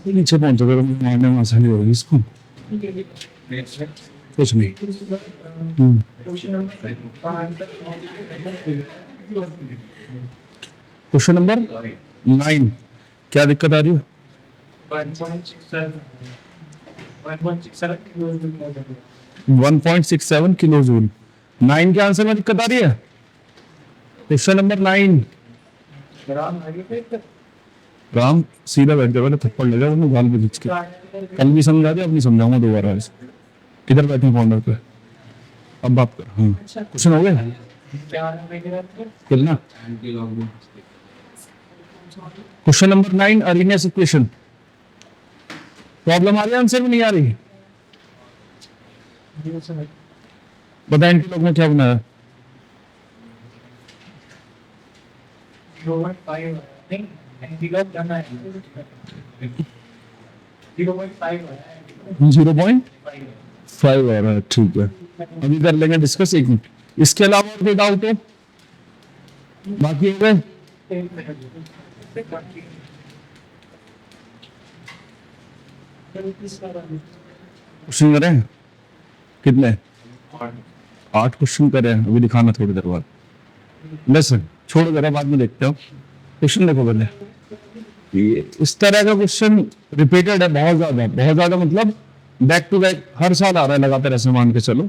नीचे पहुंच गए मारने में आसानी होगी इसको। कुछ नहीं। क्वेश्चन नंबर 9 क्या दिक्कत आ रही है? 1.67 किलो जूल। 9 के आंसर में दिक्कत आ रही है। क्वेश्चन नंबर 9 राम सीधा बैठ गया, थप्पड़ लगा गाल में खींच के। कल भी समझा दिया, अब नहीं समझाऊंगा दोबारा। किधर बैठे फाउंडर पे? अब बात कर। हाँ क्वेश्चन हो गया कितना? Question number 9 Arrhenius equation. Problem आ रही है आंसर में नहीं आ रही? बताएं इनके लोग ने क्या बनाया? जीरो पॉइंट 5 आ रहा है। ठीक है, अभी कर लेंगे डिस्कस। एक मिनट, इसके अलावा और कोई डाउट है? बाकी हो गए? क्वेश्चन करें कितने? 8 क्वेश्चन करें, अभी दिखाना थोड़ी देर बाद। लेसन छोड़ करें, बाद में देखते हो। क्वेश्चन देखो पहले। ये इस तरह का क्वेश्चन रिपीटेड है बहुत ज्यादा, मतलब बैक टू बैक हर साल आ रहा है लगातार, ऐसे मान के चलो।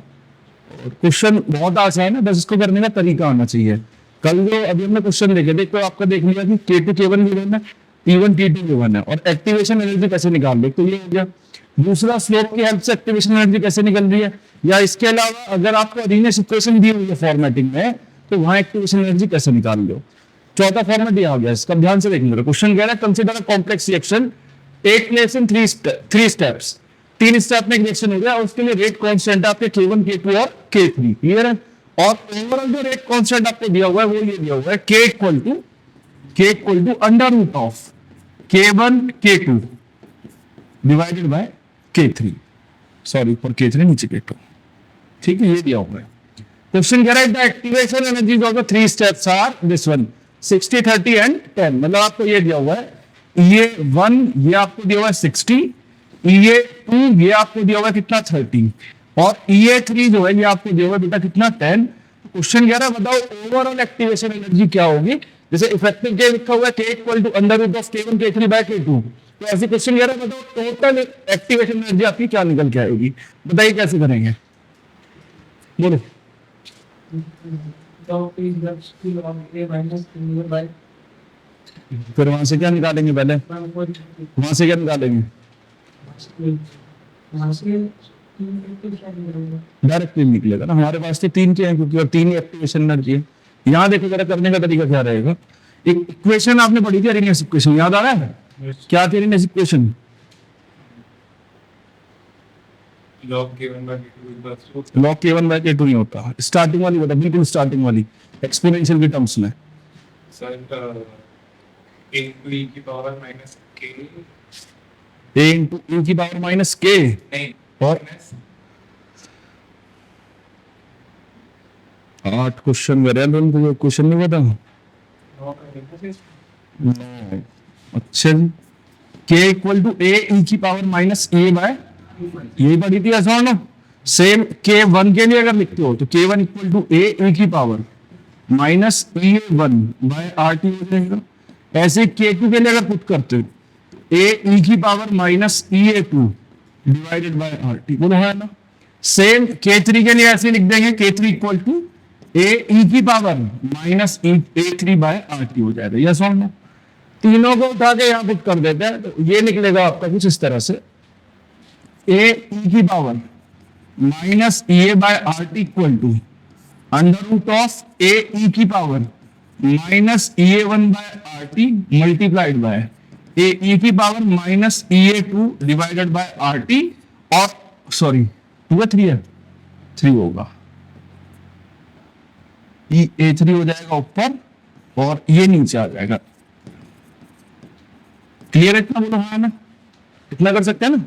क्वेश्चन बहुत आसान है ना, बस इसको करने का तरीका आना चाहिए। कल जो अभी हमने क्वेश्चन देखे थे, तो आपका देख लिया कि K2 K1 गिवन है, T1 T2 गिवन है, और एक्टिवेशन एनर्जी कैसे निकाल ले, तो ये हो गया। दूसरा स्लोप की हेल्प से एक्टिवेशन एनर्जी कैसे निकल रही है, या इसके अलावा अगर आपको अरेनियस इक्वेशन दी हुई है फॉर्मेटिंग में, तो वहां एक्टिवेशन एनर्जी कैसे निकाल लो। चौथा फॉर्मेट ये आ गया, इसका ध्यान से देखना। क्वेश्चन कह रहा है consider a complex reaction take place in 3 steps. 3 step में एक रिएक्शन हो गया, और उसके लिए रेट कांस्टेंट आपके K1 K2 और K3। क्लियर है? और ओवरऑल जो रेट कांस्टेंट आपको दिया हुआ है वो ये दिया हुआ है, K equal to under root of K1 K2 divided by K3। Sorry for K3, नीचे K2। ठीक है, ये दिया हुआ है। क्वेश्चन कह रहा है the activation energies of the 3 steps are this one 60 30 and 10। मतलब आपको ये दिया हुआ है E1 ये आपको दिया हुआ है 60, E2 ये आपको दिया हुआ है कितना 30, और E3 जो है ये आपको दिया हुआ है बेटा कितना 10। क्वेश्चन कह रहा है बताओ ओवरऑल एक्टिवेशन एनर्जी क्या होगी। जैसे इफेक्टिव K लिखा हुआ है K equal to under root of K1 K3 by K2, तो ऐसे क्वेश्चन कह रहा है बताओ टोटल एक्टिवेशन एनर्जी आपकी क्या निकल के आएगी। बताइए कैसे करेंगे, बोलो। फिर वहां से क्या निकालेंगे, पहले वहां से क्या निकालेंगे? डायरेक्टली निकलेगा ना, हमारे पास 3 के हैं क्योंकि, और 3 ही एक्टिवेशन एनर्जी है। यहाँ देखो जरा करने का तरीका क्या रहेगा। एक इक्वेशन आपने पढ़ी थी अरेनियस इक्वेशन, याद आ रहा है? क्या थी Arrhenius equation? log K1 by K2 नहीं होता। स्टार्टिंग वाली बता, बिल्कुल स्टार्टिंग वाली एक्सपोनेंशियल के टर्म्स में। सर a to e की power minus k a into e की पावर माइनस k नहीं और 8 क्वेश्चन कर रहे हैं, उनको क्वेश्चन नहीं पता। अच्छा k equal to a e की पावर माइनस a बाय, यही पढ़ी थी ऐसा ना। सेम K1 के लिए अगर लिखते हो तो K1 equal to a e की power minus E1 by RT हो जाएगा। ऐसे K2 के लिए अगर पुट करते हो a e की power minus E2 divided by RT, वो है ना। सेम K3 के लिए ऐसे लिख देंगे K3 equal to a e की power minus A3 by RT हो जाएगा। यह सॉल्व, तीनों को उठा के यहाँ पुट कर देते हैं, तो ये निकलेगा आपका कुछ इस तरह से, a e की power minus A by RT equal to under root of a e की power minus E1 by RT multiplied by a e की power minus E2 divided by RT, और सॉरी 2 है 3 है 3 होगा, A3 हो जाएगा ऊपर और ये नीचे आ जाएगा। क्लियर है इतना? बोलो हाँ ना, इतना कर सकते हैं ना।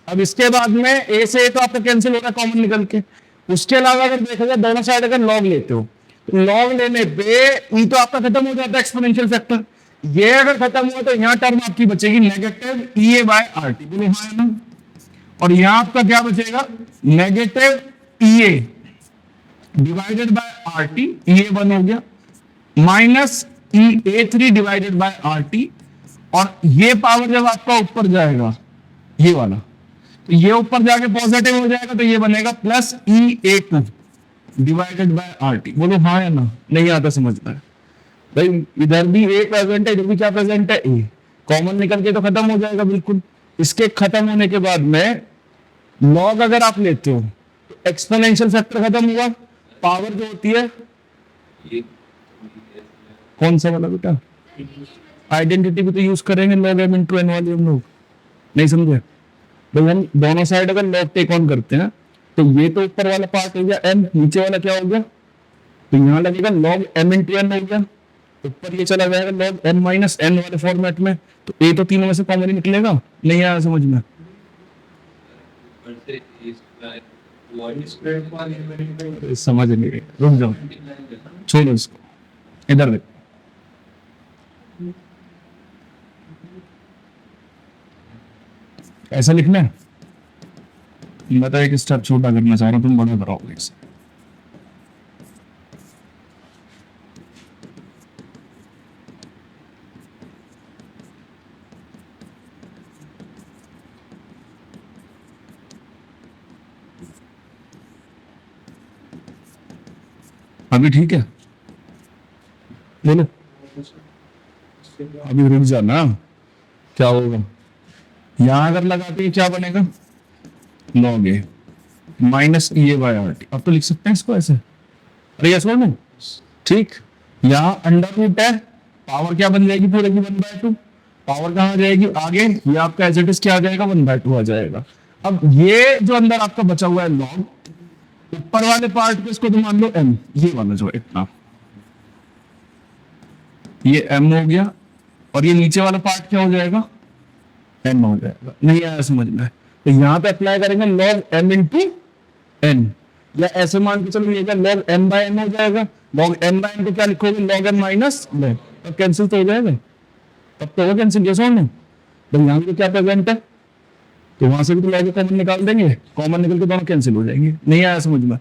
अब इसके बाद में ए से ए तो आपका कैंसिल हो रहा है कॉमन निकल के। उसके अलावा अगर देखा जाए दोनों साइड अगर लॉग लेते हो तो लॉग लेने पे ई तो आपका खत्म हो जाता है एक्सपोनेंशियल फैक्टर। ये अगर खत्म हुआ तो यहाँ टर्म आपकी बचेगी negative E A by R T, बोलो हाँ या ना। और यहाँ आपका क्या बचेगा, negative E A divided by R T, E A one हो गया, minus E A three divided by R T. और ये पावर जब आपका ऊपर जाएगा ये वाला, तो ये ऊपर जाके पॉजिटिव हो जाएगा, तो ये बनेगा plus E A two divided by R T. बोलो हाँ या ना। नहीं आता समझ में भाई, इधर भी ए प्रेजेंट है, इधर भी क्या प्रेजेंट है, ए। कॉमन निकल के तो खत्म हो जाएगा बिल्कुल। इसके खत्म होने के बाद में लॉग अगर आप लेते हो तो एक्सपोनेंशियल फैक्टर खत्म हुआ, पावर जो होती है कौन सा वाला बेटा, आइडेंटिटी भी तो यूज करेंगे लॉग एम इंटू एन वाली हम लोग, नहीं समझे भाई। हम दोनों साइड अगर लॉग टेक ऑन करते हैं तो ये तो ऊपर वाला पार्ट हो गया एम, नीचे वाला क्या हो गया, तो यहाँ लगेगा लॉग एम इंटू एन हो गया, ऊपर ये चला जाएगा लॉग एन माइनस एन वाले फॉर्मेट में। तो ए तो तीनों में से कॉमन ही निकलेगा। नहीं आया समझ में, समझ नहीं गई, रुक जाओ छोड़ो इसको, इधर देखो। ऐसा लिखना है, मैं तो एक स्टेप छोटा करना चाह रहा हूं, तुम बड़ा कराओगे इसे। अभी ठीक है, बोलो अभी रुक जाना, क्या होगा यहां अगर लगाते हैं क्या बनेगा, log A minus E A by R T. अब तो लिख सकते हैं इसको ऐसे, अरे यस में ठीक। यहाँ अंडर रूट है, पावर क्या बन जाएगी पूरे की 1/2, पावर कहाँ आ जाएगी आगे, ये आपका एज इट इज क्या आ जाएगा 1/2 आ जाएगा। अब ये जो अंदर आपका बचा हुआ है लॉग, ऊपर वाले पार्ट को इसको तो मान लो एम, ये वाला जो इतना, ये एम हो गया, और ये नीचे वाला पार्ट क्या हो जाएगा, एन हो जाएगा। नहीं आया समझ में, तो यहाँ पे अप्लाई करेंगे लॉग एम इंटू एन, या ऐसे मान के चलो ये लॉग एम बाय एन हो जाएगा। लॉग एम बाय एन को क्या लिखोगे, लॉग एम माइनस एन, तो कैंसिल तो हो जाएगा, तब तो होगा कैंसिल, ये समझ में। तो यहाँ पे क्या प्रेजेंट है, तो वहां से भी तो लॉग कॉमन निकाल देंगे, कॉमन निकल के दोनों कैंसिल हो जाएंगे। नहीं आया समझ में,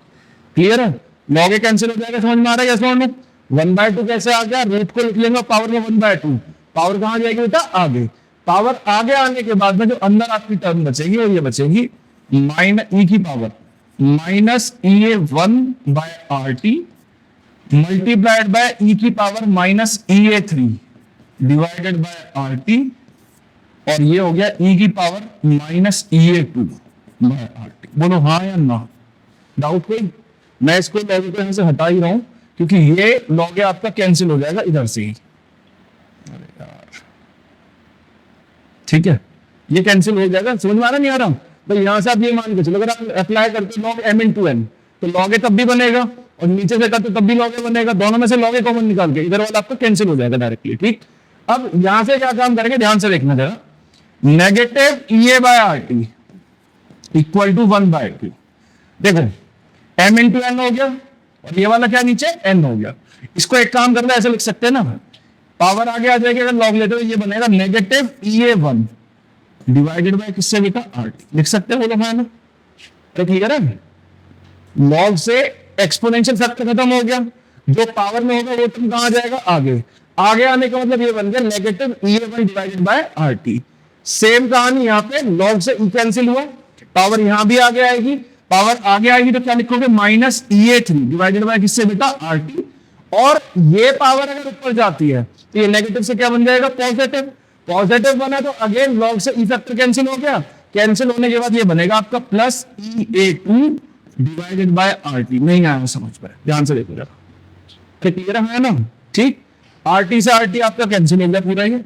क्लियर है, लॉग ए कैंसिल हो जाएगा, समझ में आ रहा है समझ में। 1/2 कैसे आ गया, रूट को लिख लेंगे पावर में 1/2, पावर कहाँ जाएगी बेटा आगे, पावर आगे आने के बाद में जो अंदर आपकी टर्म बचेगी वो ये बचेगी माइनस ई की power minus E A one by R T multiplied by E की power minus E A three divided by R T, और ये हो गया ई की power minus E A two by R T. बोलो हाँ या ना, डाउट कोई। मैं इसको लॉग को यहां से हटा ही रहा हूं क्योंकि ये लॉग आपका कैंसिल हो जाएगा इधर से ही। अरे यार ठीक है, ये कैंसिल हो जाएगा, समझ में आ रहा नहीं आ रहा। तो यहां से आप ये मान के चलो, अगर आप अप्लाई करते हो लॉग एम इंटू एन, तो लॉग ए तब भी बनेगा, और नीचे से करते तब भी लॉग ए बनेगा, दोनों में से लॉग ए कॉमन निकाल के इधर वाला आपका कैंसिल हो जाएगा डायरेक्टली। ठीक, अब यहां से क्या काम करेंगे ध्यान से देखना जरा, negative E A by R T equal to 1/2। देखो एम इंटू एन हो गया, और ये वाला क्या नीचे एन हो गया। इसको एक काम करना ऐसे लिख सकते हैं ना, पावर आगे आ जाएगी, अगर लॉग लेते हो ये बनेगा negative E A one divided by किससे बेटा आर टी, लिख सकते हो ना। तो क्लियर है, लॉग से एक्सपोनेंशियल फैक्टर खत्म हो गया, जो पावर में होगा वो तुम कहां जाएगा आगे, आगे आने का मतलब ये बन गया negative E A one divided by R T. Same कहानी यहाँ पे, लॉग से ई कैंसिल हुआ, पावर यहां भी आगे आएगी, पावर आगे आएगी तो क्या लिखोगे minus E A three divided bye किससे बेटा आर टी, और ये पावर अगर ऊपर जाती है तो ये नेगेटिव से क्या बन जाएगा पॉजिटिव, पॉजिटिव बना तो अगेन लॉग से ई फैक्टर कैंसिल हो गया, कैंसिल होने के बाद ये बनेगा आपका plus E A two divided by R T. नहीं आया समझ में, ध्यान से देखो जरा, क्लियर है ना। ठीक, आर टी से आर टी आपका कैंसिल हो गया पूरा ये,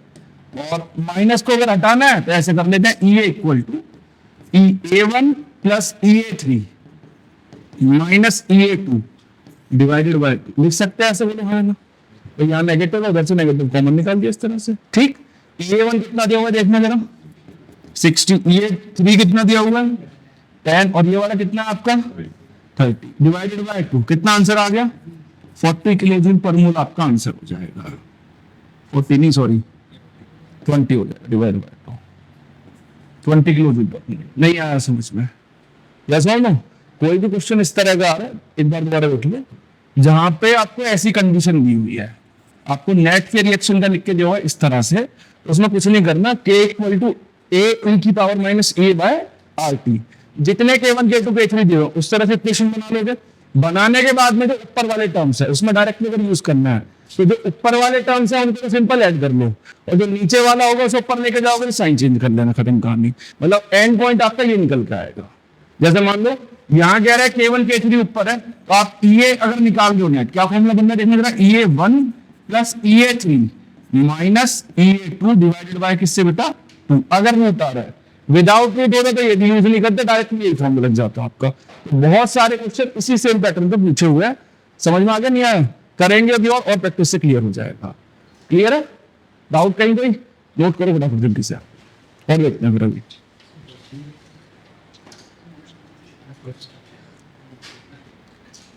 और माइनस को अगर हटाना है तो ऐसे कर लेते हैं, E A equal to E A one plus E A three minus E A two divided by, लिख सकते हैं ऐसे, बोलो है ना। तो यहाँ नेगेटिव है, उधर से नेगेटिव कॉमन निकाल दिया इस तरह से। ठीक, ई ए वन कितना दिया हुआ देखना जरा, 60, ये 3 कितना दिया हुआ है 10, और ये वाला कितना है आपका 30 डिवाइडेड बाय 2, कितना आंसर आ गया 40 किलो जूल पर मोल आपका आंसर हो जाएगा। 40 नहीं, सॉरी 20 हो जाएगा डिवाइड बाय 20 किलो जूल पर मोल। नहीं आया समझ में? यस और नो? कोई भी क्वेश्चन इस तरह का आ रहा है, एक बार दोबारा देख लो, जहां पे आपको ऐसी कंडीशन दी हुई है, आपको नेट के रिएक्शन का लिख के जो है इस तरह से, तो उसमें कुछ नहीं करना, k equal to a e की power minus a by R T, जितने k1 k2 k3 दिए हो उस तरह से इक्वेशन बना लोगे। बनाने के बाद में जो ऊपर वाले टर्म्स है उसमें डायरेक्टली अगर यूज करना है, तो जो ऊपर वाले टर्म्स है उनको सिंपल ऐड कर लो, और जो नीचे वाला होगा उसे ऊपर लेके जाओगे तो साइन चेंज कर लेना, खत्म कहानी। मतलब एंड पॉइंट आपका ये निकल के आएगा। जैसे मान लो यहां कह रहा है k1 k3 ऊपर है, तो आप EA अगर निकाल दो नेट, क्या फॉर्मूला बनना देखना जरा, EA1 plus EA3 minus EA2 divided by किससे बेटा 2। अगर नहीं उतारा है विदाउट रूट होता तो ये यूज नहीं करते, डायरेक्ट यही फॉर्मूला लग जाता आपका। तो बहुत सारे क्वेश्चन इसी सेम पैटर्न पे पूछे हुए हैं, समझ में आ गया नहीं आया? करेंगे अभी और प्रैक्टिस से क्लियर हो जाएगा। क्लियर है? डाउट कहीं कोई? नोट करो फटाफट जल्दी से, और देखते हैं फिर अभी।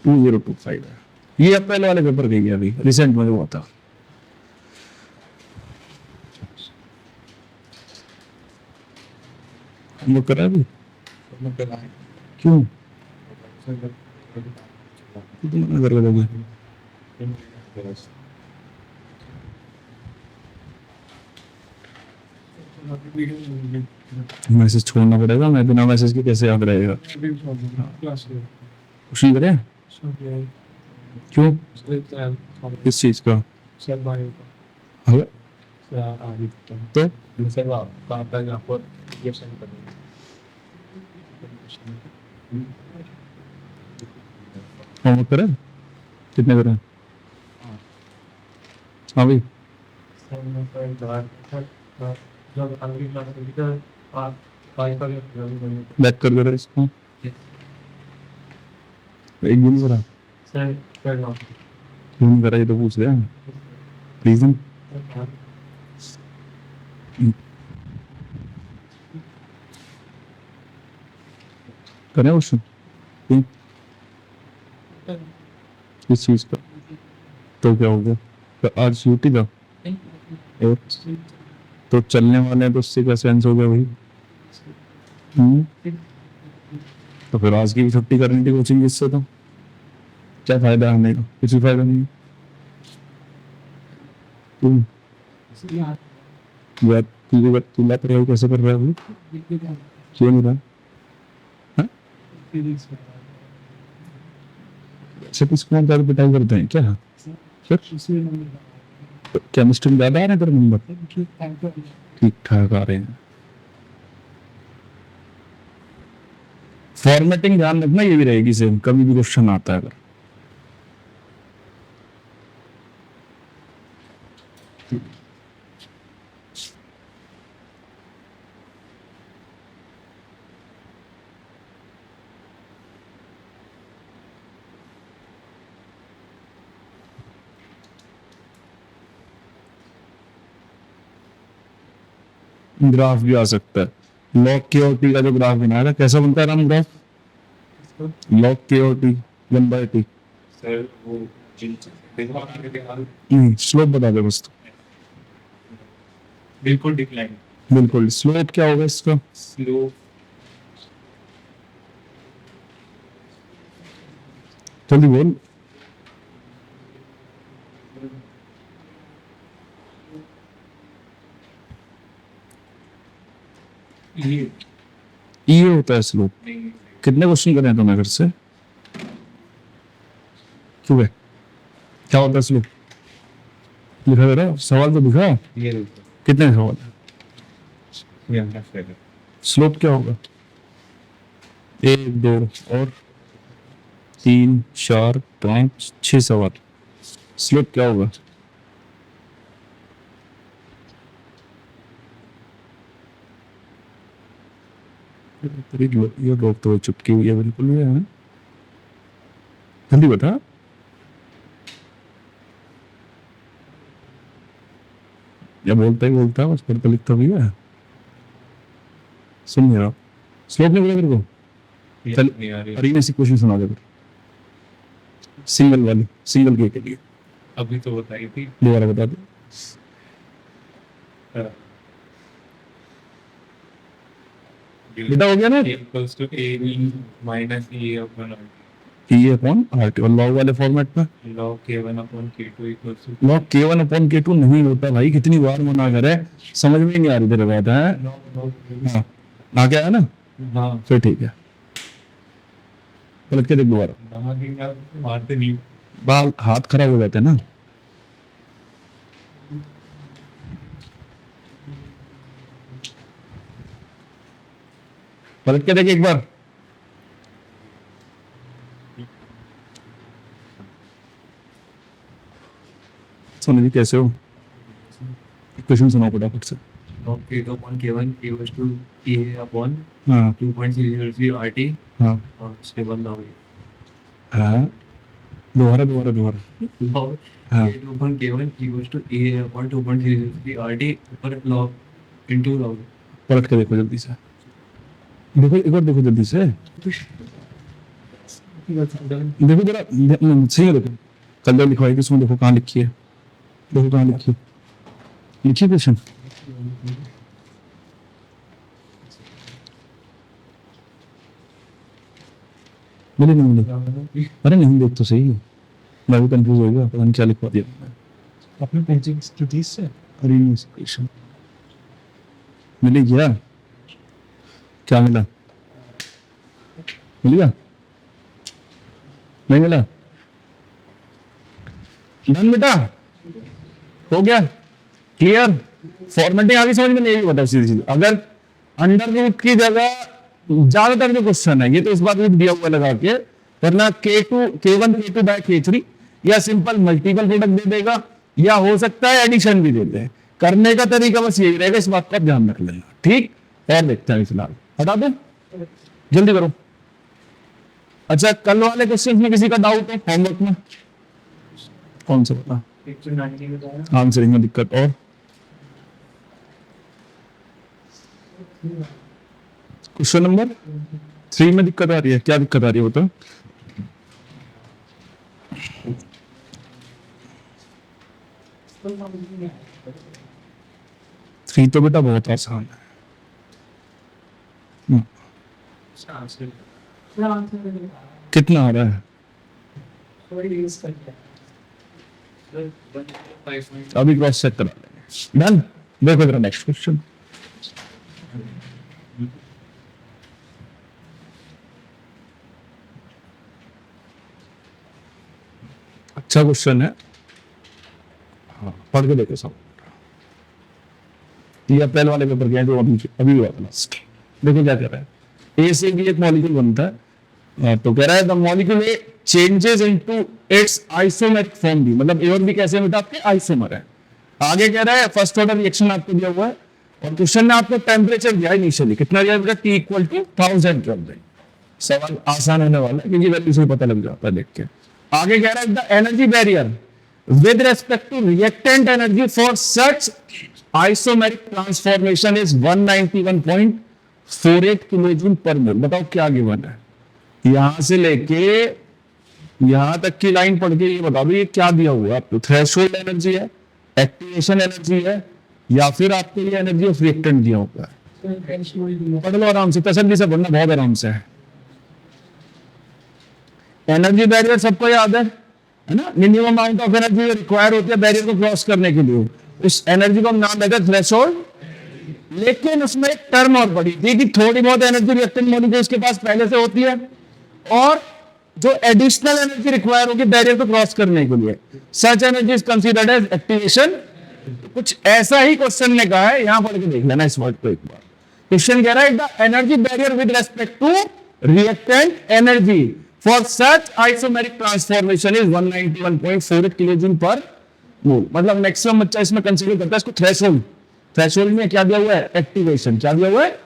2025 है ये, अब पहले वाले पेपर गई है अभी रिसेंट में हुआ था। वो करा अभी क्यों? तू तो मना कर रहा था। मैसेज छोड़ना पड़ेगा, मैं बिना मैसेज के कैसे याद रहेगा? कुछ नहीं करे? क्यों? किस चीज का? हाँ? तो होमवर्क करे? कितने करे? हाँ भाई, बैक कर दे इसको, एक भी नहीं करा? क्यों नहीं करा ये तो पूछ रहे हैं, रीजन? करें क्वेश्चन किस चीज का? तो क्या हो गया? तो आज छुट्टी था तो चलने वाले हैं, तो उससे क्या सेंस हो गया भाई? तो फिर आज की भी छुट्टी करनी थी कोचिंग, इससे तो क्या फायदा आने का? कुछ भी फायदा नहीं। तुम यार तू बात रहे हो, कैसे कर रहा है? क्यों नहीं रहा? हाँ? सिर्फ इसको हम ज्यादा पिटाई करते हैं क्या? फिर केमिस्ट्री में ज्यादा आ रहे हैं तेरे नंबर? ठीक ठाक आ रहे हैं। फॉर्मेटिंग ध्यान रखना, ये भी रहेगी सेम, कभी भी क्वेश्चन आता है अगर। ग्राफ भी आ सकता है। लॉग के और टी का जो ग्राफ बनाया था, कैसा बनता है राम ग्राफ? लॉग के और टी 1/t। नहीं, स्लोप बता दे बस। बिल्कुल डिक्लाइन। बिल्कुल, स्लोप क्या होगा इसका? स्लो जल्दी बोल। ये होता है स्लोप। कितने क्वेश्चन करे हैं तुमने घर से? क्यों है? क्या होता है स्लोप? लिखा जरा, सवाल तो दिखा। कितने सवाल? स्लोप क्या होगा? 1 2 और 3 4 5 6 सवाल। स्लोप क्या होगा? ये लोग तो चुपकी हुई है बिल्कुल भी है। जल्दी बता। या बोलता ही बोलता है, बस पढ़ता लिखता भी है। सुन नहीं रहा, स्लोप नहीं बोला तेरे को? चल नहीं आ रही है। अरीना से क्वेश्चन सुना दे फिर, सिंगल वाली, सिंगल के लिए अभी तो बताई थी। दोबारा बता दे। बेटा हो गया ना, equals to A minus A upon ये अपॉन आर टी, और लॉग वाले फॉर्मेट में log k1 upon k2 equals to log k1 upon k2 नहीं होता भाई, कितनी बार मना करे, समझ में ही नहीं आ रही तेरे बात है। हाँ आ गया है ना, हाँ फिर ठीक है, पलट के देख दोबारा। मारते नहीं। बाल हाथ खराब हो जाते हैं ना। पलट के देख एक बार। सोनी जी कैसे हो? क्वेश्चन सुनाओ फटाफट से। log k2 upon k1 equals to a upon हाँ 2.003 RT हाँ और स्टेबल log हाँ, दोबारा दोबारा दोबारा। log हाँ k2 upon k1 equals to a upon 2.003 RT पर log into log। पलट के देखो जल्दी से, देखो एक बार देखो जल्दी से, देखो जरा सही है, देखो कल जब लिखवाई किसमें, देखो कहाँ लिखी है, देखो कहाँ लिखी है, लिखी क्वेश्चन। मिले नहीं मिले, अरे नहीं देख तो सही, मैं भी कंफ्यूज हो गया, पता नहीं क्या लिखवा दिया अपने पेजिंग स्टडीज से। अरे नहीं क्वेश्चन मिले क्या, क्या मिला, मिल गया नहीं मिला, डन बेटा, हो गया क्लियर। फॉर्मेटिंग आगे समझ में नहीं बता सीधी सीधी। अगर अंडर रूट की जगह ज्यादातर जो क्वेश्चन है ये तो इस बार रूट दिया हुआ लगा के, वरना k1 k2 बाय k3, या सिंपल मल्टीपल प्रोडक्ट दे देगा, या हो सकता है एडिशन भी दे दे। करने का तरीका बस यही रहेगा, इस बात का ध्यान रख लेना, ठीक। और देखते हैं फिलहाल, हटा दो जल्दी करो। अच्छा कल वाले क्वेश्चन में किसी का डाउट है होमवर्क में? कौन सा बता, आंसरिंग में दिक्कत? और क्वेश्चन नंबर 3 में दिक्कत आ रही है, क्या दिक्कत आ रही है बता। थ्री तो बेटा बहुत आसान है। कितना आ रहा है? अभी क्रॉस चेक करा लेंगे। डन, देखो जरा नेक्स्ट क्वेश्चन। अच्छा क्वेश्चन है, हाँ पढ़ के देखो सब। ये अप्रैल वाले पेपर गए जो अभी अभी हुआ था लास्ट। देखो क्या कह रहा है, ए से भी एक मॉलिक्यूल बनता है, तो कह रहा है the molecule A changes into its isomeric form भी, मतलब ए और बी कैसे बेटा आपके आइसोमर है। आगे कह रहा है फर्स्ट ऑर्डर रिएक्शन आपको दिया हुआ है, और क्वेश्चन ने आपको टेम्परेचर दिया इनिशियली, कितना दिया बेटा, T इक्वल टू 1000 केल्विन। सवाल आसान होने वाला है क्योंकि वैल्यू से पता लग जाता है देख के। आगे कह रहा है the energy barrier with respect to reactant energy for such isomeric transformation is 191.48 kilojoule per mole. बताओ क्या गिवन है, यहां से लेके यहां तक की लाइन पढ़ के ये बताओ भी ये क्या दिया हुआ है आपको। थ्रेशोल्ड एनर्जी है, एक्टिवेशन एनर्जी है, या फिर आपको ये एनर्जी ऑफ रिएक्टेंट दिया हुआ है। पढ़ लो आराम से, तसल्ली से पढ़ना, बहुत आराम से है। एनर्जी बैरियर सबको याद है ना, minimum amount of energy require होती है बैरियर को क्रॉस करने के लिए, उस एनर्जी को हम नाम देते हैं थ्रेशोल्ड। लेकिन उसमें एक टर्म और पड़ी थी कि थोड़ी बहुत एनर्जी रिएक्टेंट मॉलिक्यूल्स के पास पहले से होती है, और जो एडिशनल एनर्जी रिक्वायर होगी बैरियर को क्रॉस करने के लिए, such energy is considered as activation. कुछ ऐसा ही क्वेश्चन ने कहा है, यहां पढ़ के देख लेना इस वर्ड को एक बार। क्वेश्चन कह रहा है the energy barrier with respect to reactant energy for such isomeric transformation is 191.48 kilojoule per mole. मतलब मैक्सिमम बच्चा इसमें कंसीडर करता है इसको थ्रेशोल्ड। थ्रेशोल्ड में क्या दिया हुआ है, एक्टिवेशन। क्या दिया हुआ है,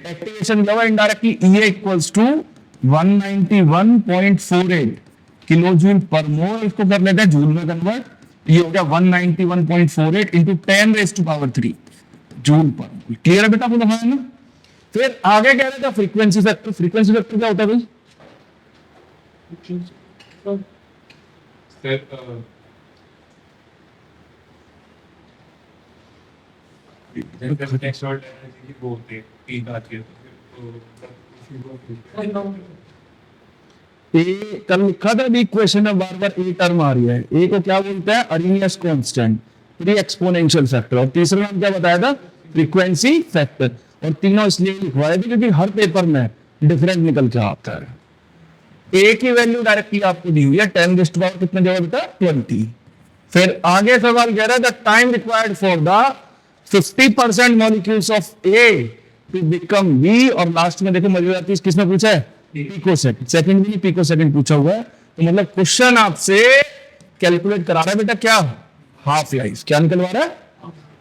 एक्टिवेशन दिया हुआ है indirectly. E equals to 191.48 kilojoule per mole. इसको कर लेते हैं जूल में कन्वर्ट, ये हो गया 191.48 into 10 raise to power 3 joule per. Clear है बेटा, आपको दिखाया ना। फिर आगे कह रहे थे फ्रीक्वेंसी फैक्टर। फ्रीक्वेंसी फैक्टर क्या होता है भाई? Step, जब next order energy की बोलते हैं पीक आती है तो ए कल लिखा था भी क्वेश्चन में बार बार ए टर्म आ रही है। ए को क्या बोलते हैं? Arrhenius constant, pre exponential factor, और तीसरा नाम क्या बताया था? Frequency factor. और तीनों इसलिए लिखवाए थे क्योंकि हर पेपर में डिफरेंट निकल के आता है। ए की वैल्यू डायरेक्टली आपको दी हुई है 10 रेज़्ड टू पावर कितना जगह बेटा? 20। फिर आगे सवाल कह रहा है the time required for the 50% molecules of A to become B, और लास्ट में देखो मजेदार चीज किसने पूछा है? Pico second. सेकंड भी नहीं, पिको सेकंड पूछा हुआ है। तो मतलब क्वेश्चन आपसे कैलकुलेट करा रहा है बेटा क्या? Half life. क्या निकलवा रहा है?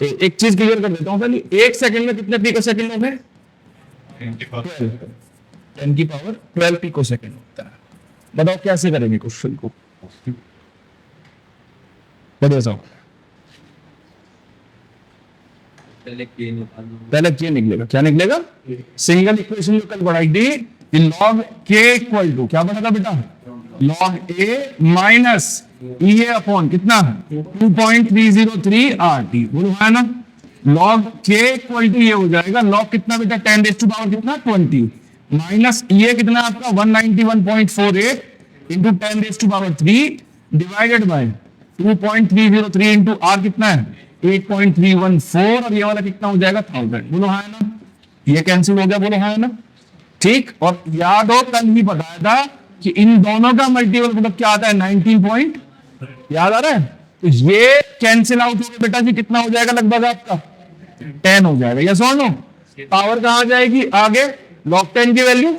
तो एक चीज क्लियर कर देता हूं पहले, एक सेकंड में कितने पिको सेकंड होंगे? 10 की पावर 12 पिको सेकंड होता है। बताओ कैसे करेंगे क्वेश्चन को? बढ़िया साहब, पहले के निकालना पहले क्या निकलेगा? क्या निकलेगा? सिंगल इक्वेशन जो कल बढ़ाई थी, लॉग के इक्वल टू क्या बनेगा बेटा? Log A minus E A upon कितना? 2.303 आर टी। बोलो है ना? लॉग के इक्वल टू ये हो जाएगा लॉग कितना बेटा? 10 रेज़ टू पावर कितना? 20 माइनस ई ए कितना आपका? 191.48 into 10 raise to power 3 divided by 2.303 into R कितना है? 8.314, और ये वाला कितना हो जाएगा? 1000। बोलो हाँ है ना? ये कैंसिल हो गया। बोलो हाँ है ना? ठीक। और याद हो कल ही बताया था कि इन दोनों का मल्टीपल प्रोडक्ट क्या आता है? 19 पॉइंट। याद आ रहा है? तो ये कैंसिल आउट हो गया बेटा जी, कितना हो जाएगा लगभग आपका? 10 हो जाएगा। या सुन लो, पावर कहां जाएगी आगे? log 10 की वैल्यू।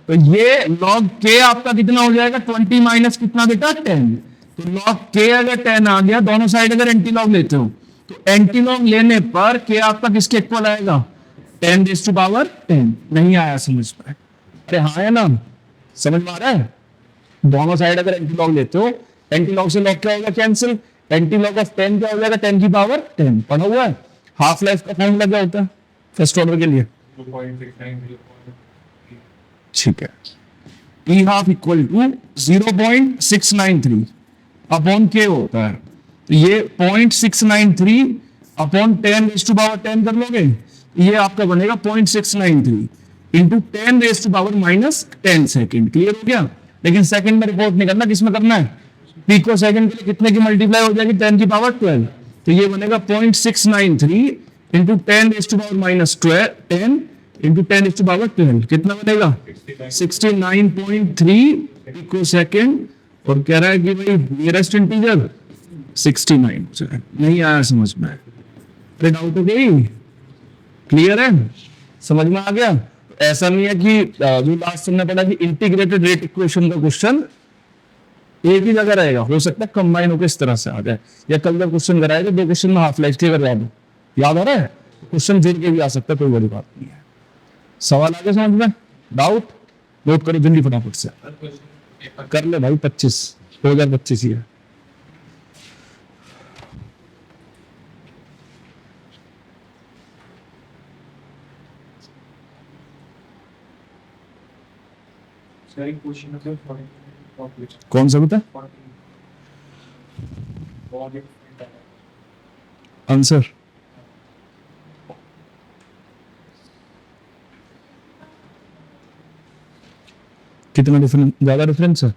तो ये log k आपका कितना हो जाएगा? 20 माइनस कितना बेटा? 10। तो log k अगर 10 आ गया, दोनों साइड अगर एंटी लॉग लेते हो तो एंटी लॉग लेने पर k आपका किसके इक्वल आएगा? 10 रेज़ टू पावर 10। नहीं आया समझ में? अरे हाँ है ना? समझ में आ रहा है? दोनों साइड अगर एंटी लॉग लेते हो, एंटी लॉग से लॉग क्या होगा? कैंसिल। एंटी लॉग ऑफ 10 क्या हो जाएगा? 10 की पावर 10। पढ़ा हुआ है? हाफ लाइफ का फॉर्मूला क्या होता है फर्स्ट ऑर्डर के लिए? 2.69 ठीक है, ई हाफ इक्वल टू 0.693 अपॉन के होता है। तो ये 0.693 अपॉन 10 रेज़ टू पावर 10 कर लोगे, ये आपका बनेगा 0.693 into 10 raise to power minus 10 second. Clear हो गया? लेकिन सेकंड में रिपोर्ट नहीं करना, किसमें करना है? पिको सेकंड के लिए कितने की मल्टीप्लाई हो जाएगी? 10 की पावर 12। तो ये बनेगा 0.693 into 10 raise to power minus 10 into 10 raise to power 12। कितना बनेगा? 69.3 पिको सेकंड। और कह रहा है कि भाई नियरेस्ट इंटीजर 69। नहीं आया समझ में? फिर डाउट हो गई? क्लियर है? समझ में आ गया? ऐसा नहीं है कि जो लास्ट सुनना पड़ा कि इंटीग्रेटेड रेट इक्वेशन का क्वेश्चन एक ही जगह रहेगा, हो सकता है कंबाइन होकर इस तरह से आ जाए, या कल जब क्वेश्चन कराएगा 2 क्वेश्चन में हाफ लाइफ करवा दो। याद आ रहा है? क्वेश्चन फिर के भी आ सकता है, कोई बड़ी बात नहीं है। सवाल आ गया समझ में? डाउट? नोट करो जल्दी फटाफट से कर ले भाई। 2025 ही है। sharing question of कौन सा बता? आंसर कितना डिफरेंस? ज्यादा डिफरेंस है?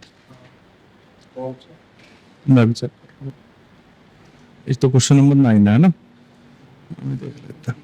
मैं भी चेक कर लूं। इस तो क्वेश्चन नंबर 9 है ना? मैं देख लेता हूं।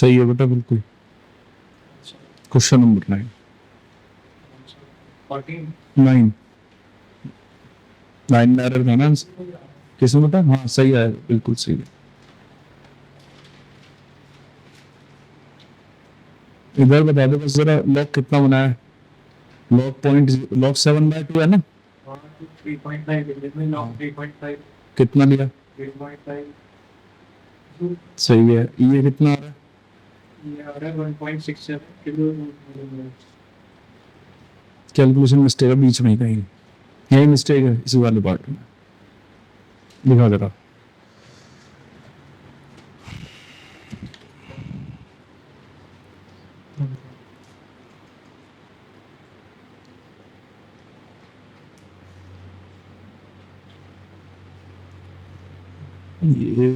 सही है बेटा बिल्कुल। क्वेश्चन नंबर 9 14 9 9 में एरर था ना किसमें बेटा? हाँ सही है बिल्कुल सही है। इधर बता दो बस जरा लॉग कितना बना है। लॉग 7/2 है ना? 3.5 में लॉग 3.5 कितना लिया? 3.5 सही है। ये कितना आ रहा है? ये आ रहा है 1.67 किलो। कैलकुलेशन मिस्टेक है बीच में ही कहीं, यही मिस्टेक है इसी वाले पार्ट में। दिखा जरा। ये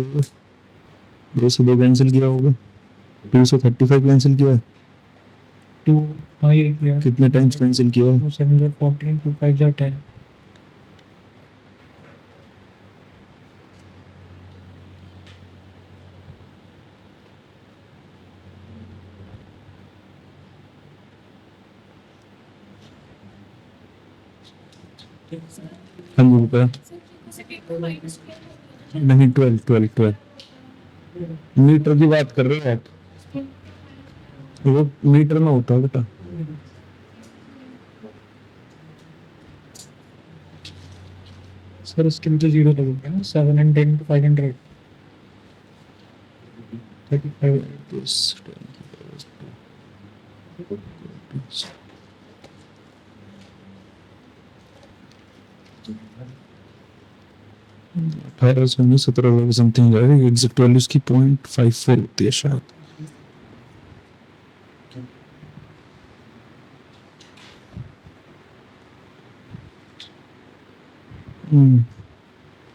202 कैंसिल किया होगा, 235 कैंसिल किया है। 2 हाँ ये किया कितने टाइम्स कैंसिल किया है? 714 2 5 10 हम रुपया नहीं 12 मीटर की बात कर रहे हो आप? वो मीटर में होता है बेटा। सर इसके मुझे 0 लगेगा ना 7 and 10 to 500 35 18 से 19 17 समथिंग जाएगी। एग्जैक्ट वैल्यू इसकी 0.54 होती है शायद। हम्म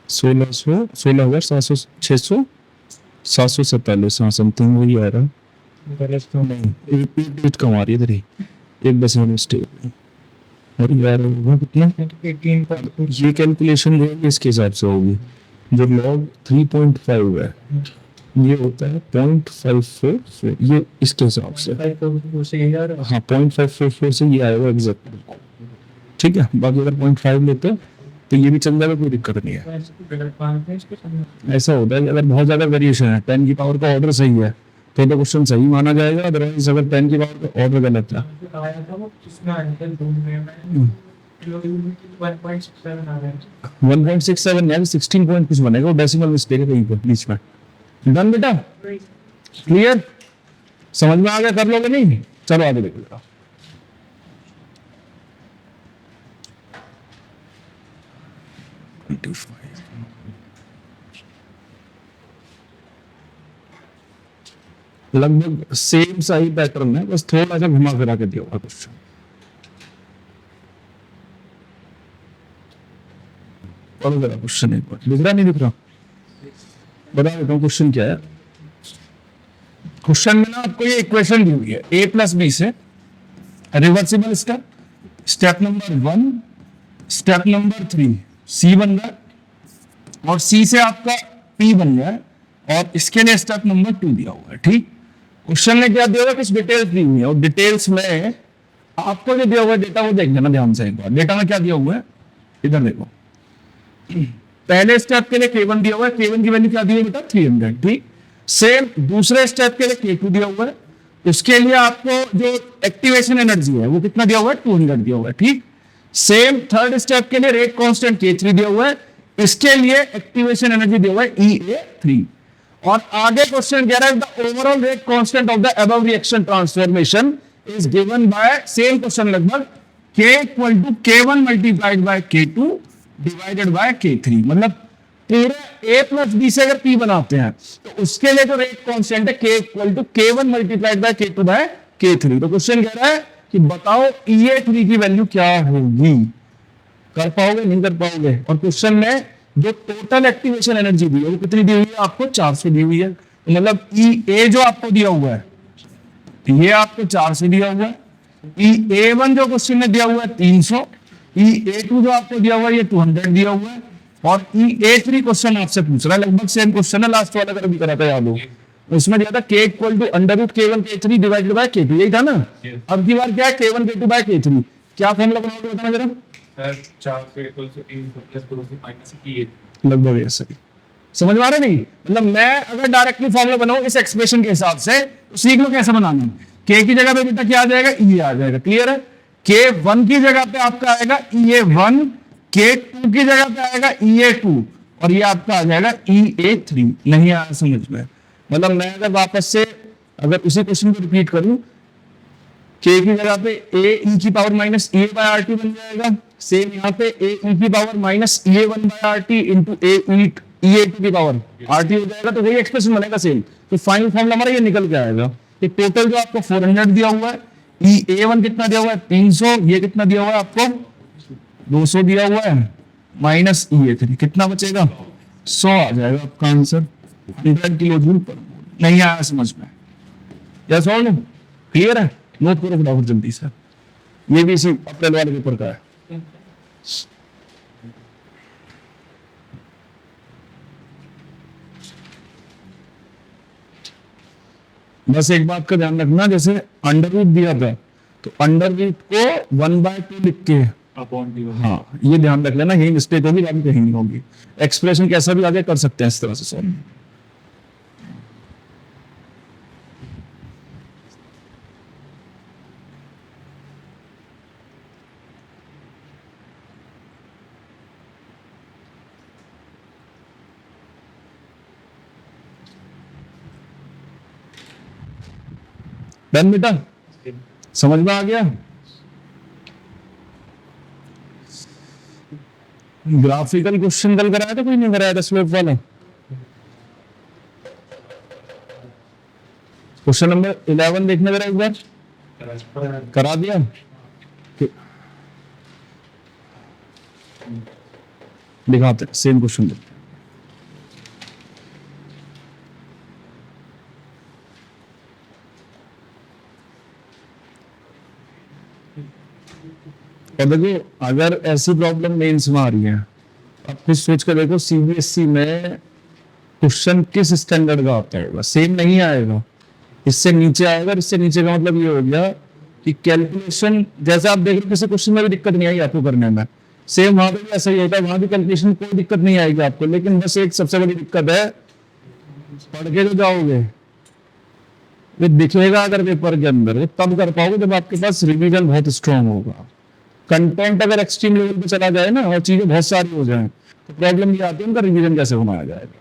16,747 हाँ समथिंग वही आ रहा है। गलत तो नहीं एक डिजिट कम आ रही है इधर ही, एक डेसिमल मिस्टेक। और यार होगा कितना? 18 ये कैलकुलेशन जो है इसके हिसाब से होगी। जो लॉग 3.5 है ये होता है 0.544, ये इसके हिसाब से। हाँ 0.544 से ये आएगा एग्जैक्ट। ठीक है, बाकी अगर 0.5 लेते हैं तो ये भी चल जाएगा, कोई दिक्कत नहीं है। ऐसा होता है कि अगर बहुत ज्यादा वेरिएशन है, 10 की पावर का ऑर्डर सही है तो क्वेश्चन सही माना जाएगा, अदरवाइज अगर 10 की पावर का ऑर्डर गलत है 1.67 यानी 16 पॉइंट कुछ बनेगा, वो डेसिमल मिस्टेक है कहीं पर बीच में। डन बेटा, क्लियर, समझ में आ गया? कर लोगे नहीं? चलो आगे देखो बेटा। लगभग सेम सा ही पैटर्न है, बस थोड़ा सा घुमा फिरा के दिया हुआ क्वेश्चन। पढ़ो जरा क्वेश्चन एक बार। दिख रहा नहीं दिख रहा? बता देता हूँ क्वेश्चन क्या है। क्वेश्चन में ना आपको ये इक्वेशन दी हुई है a+b से reversible step, step number 1, step number 3 c बन रहा है और c से आपका p बन रहा है और इसके लिए स्टेप नंबर 2 दिया हुआ है। ठीक, क्वेश्चन ने क्या दिया हुआ है, कुछ डिटेल्स दी हुई है और डिटेल्स में आपको जो दिया हुआ है डेटा वो देख लेना ध्यान से एक बार। डेटा में क्या दिया हुआ है इधर देखो। पहले स्टेप के लिए K1 दिया हुआ है, K1 की वैल्यू क्या दी है बेटा 300। ठीक, सेम दूसरे स्टेप के लिए K2 दिया हुआ है, उसके लिए आपको जो एक्टिवेशन एनर्जी है वो कितना दिया हुआ है 200 दिया हुआ है। ठीक, सेम थर्ड स्टेप के लिए रेट कांस्टेंट K3 दिया हुआ है, इसके लिए एक्टिवेशन एनर्जी दिया हुआ है EA3। और आगे क्वेश्चन कह रहा है the overall rate constant of the above reaction transformation is given by, same question लगभग, K equal to K1 multiplied by K2 divided by K3। मतलब पूरे a+b से अगर p बनाते हैं तो उसके लिए जो रेट कांस्टेंट है K equal to K1 multiplied by K2 by K3। तो क्वेश्चन कह रहा है कि बताओ EA3 की वैल्यू क्या होगी। कर पाओगे नहीं कर पाओगे? और क्वेश्चन में जो टोटल एक्टिवेशन एनर्जी दी है वो कितनी दी हुई है आपको 400 दी हुई है। तो मतलब EA जो आपको दिया हुआ है ये आपको 400 दिया हुआ है, EA1 जो क्वेश्चन में दिया हुआ है 300, EA2 जो आपको दिया हुआ है ये 200 दिया हुआ है और EA3 क्वेश्चन आपसे पूछ रहा है लगभग सेम क्वेश्चन है, लास्ट वाला अगर भी करा था याद हो उसमें दिया था k equal to under root k1 k3 divided by k2, यही था ना। Yes. अब की बार क्या है, k1 k2 बाय k3, क्या फॉर्मूला बनाओगे बताना जरा। सर 4 के इक्वल टू 3 प्लस 2 से माइनस e लगभग ऐसा ही, समझ में आ रहा है नहीं। मतलब मैं अगर डायरेक्टली फॉर्मूला बनाऊं इस एक्सप्रेशन के हिसाब से, तो सीख लो कैसे बनाना है। k की जगह पे बेटा क्या आ जाएगा, e आ जाएगा, क्लियर है। k1 की जगह पे आपका आएगा ea1, k2 की जगह पे आएगा ea2, और ये आपका आ जाएगा ea3। नहीं आया समझ में। मतलब मैं अगर वापस से अगर उसी क्वेश्चन को रिपीट करूं, k की जगह पे a e की power minus A by R T बन जाएगा, सेम यहाँ पे a e की power minus A one by R T into A two की पावर आर टी हो जाएगा, तो वही एक्सप्रेशन बनेगा सेम। तो फाइनल फॉर्मूला हमारा ये निकल के आएगा। तो टोटल जो आपको 400 दिया हुआ है, ए वन कितना दिया हुआ है 300, ये कितना दिया हुआ है आपको 200 दिया हुआ है, माइनस e3 कितना बचेगा 100 आ जाएगा आपका आंसर 100 किलो जूल पर मोल। नहीं आया समझ में, यस और नो, क्लियर है। नोट करो फटाफट जल्दी से, ये भी इसी अप्रैल वाले पेपर का है। बस एक बात का ध्यान रखना, जैसे अंडर रूट दिया था तो अंडर रूट को 1/2 लिख के, अपॉन डी। हाँ ये ध्यान रख लेना, यही मिस्टेक होगी, बाकी कहीं नहीं होगी। एक्सप्रेशन कैसा भी आगे कर सकते हैं इस तरह से सॉल्व। डन बेटा, समझ में आ गया। ग्राफिकल क्वेश्चन कल कराया था, कोई नहीं कराया था स्वेप वाला। क्वेश्चन नंबर 11 देखने जरा एक बार, करा दिया। दिखाते सेम क्वेश्चन देखते। और देखो अगर ऐसी प्रॉब्लम मेंस में आ रही है, अब फिर सोच कर देखो सीबीएसई में क्वेश्चन किस स्टैंडर्ड का आता है, सेम नहीं आएगा, इससे नीचे आएगा। इससे नीचे का मतलब ये हो गया कि कैलकुलेशन, जैसे आप देख रहे हो किसी क्वेश्चन में भी दिक्कत नहीं आई आपको करने में, सेम वहां पे भी ऐसा ही होता है, वहां भी कैलकुलेशन कोई दिक्कत नहीं आएगी आपको। लेकिन बस एक सबसे बड़ी दिक्कत है, पढ़ के जो जाओगे वो दिखेगा अगर पेपर के अंदर, वो तब कर पाओगे जब आपके पास रिवीजन बहुत स्ट्रांग होगा। कंटेंट अगर एक्सट्रीम लेवल पे चला जाए ना और चीजें बहुत सारी हो जाए, तो प्रॉब्लम ये आती है उनका रिवीजन कैसे बनाया जाएगा।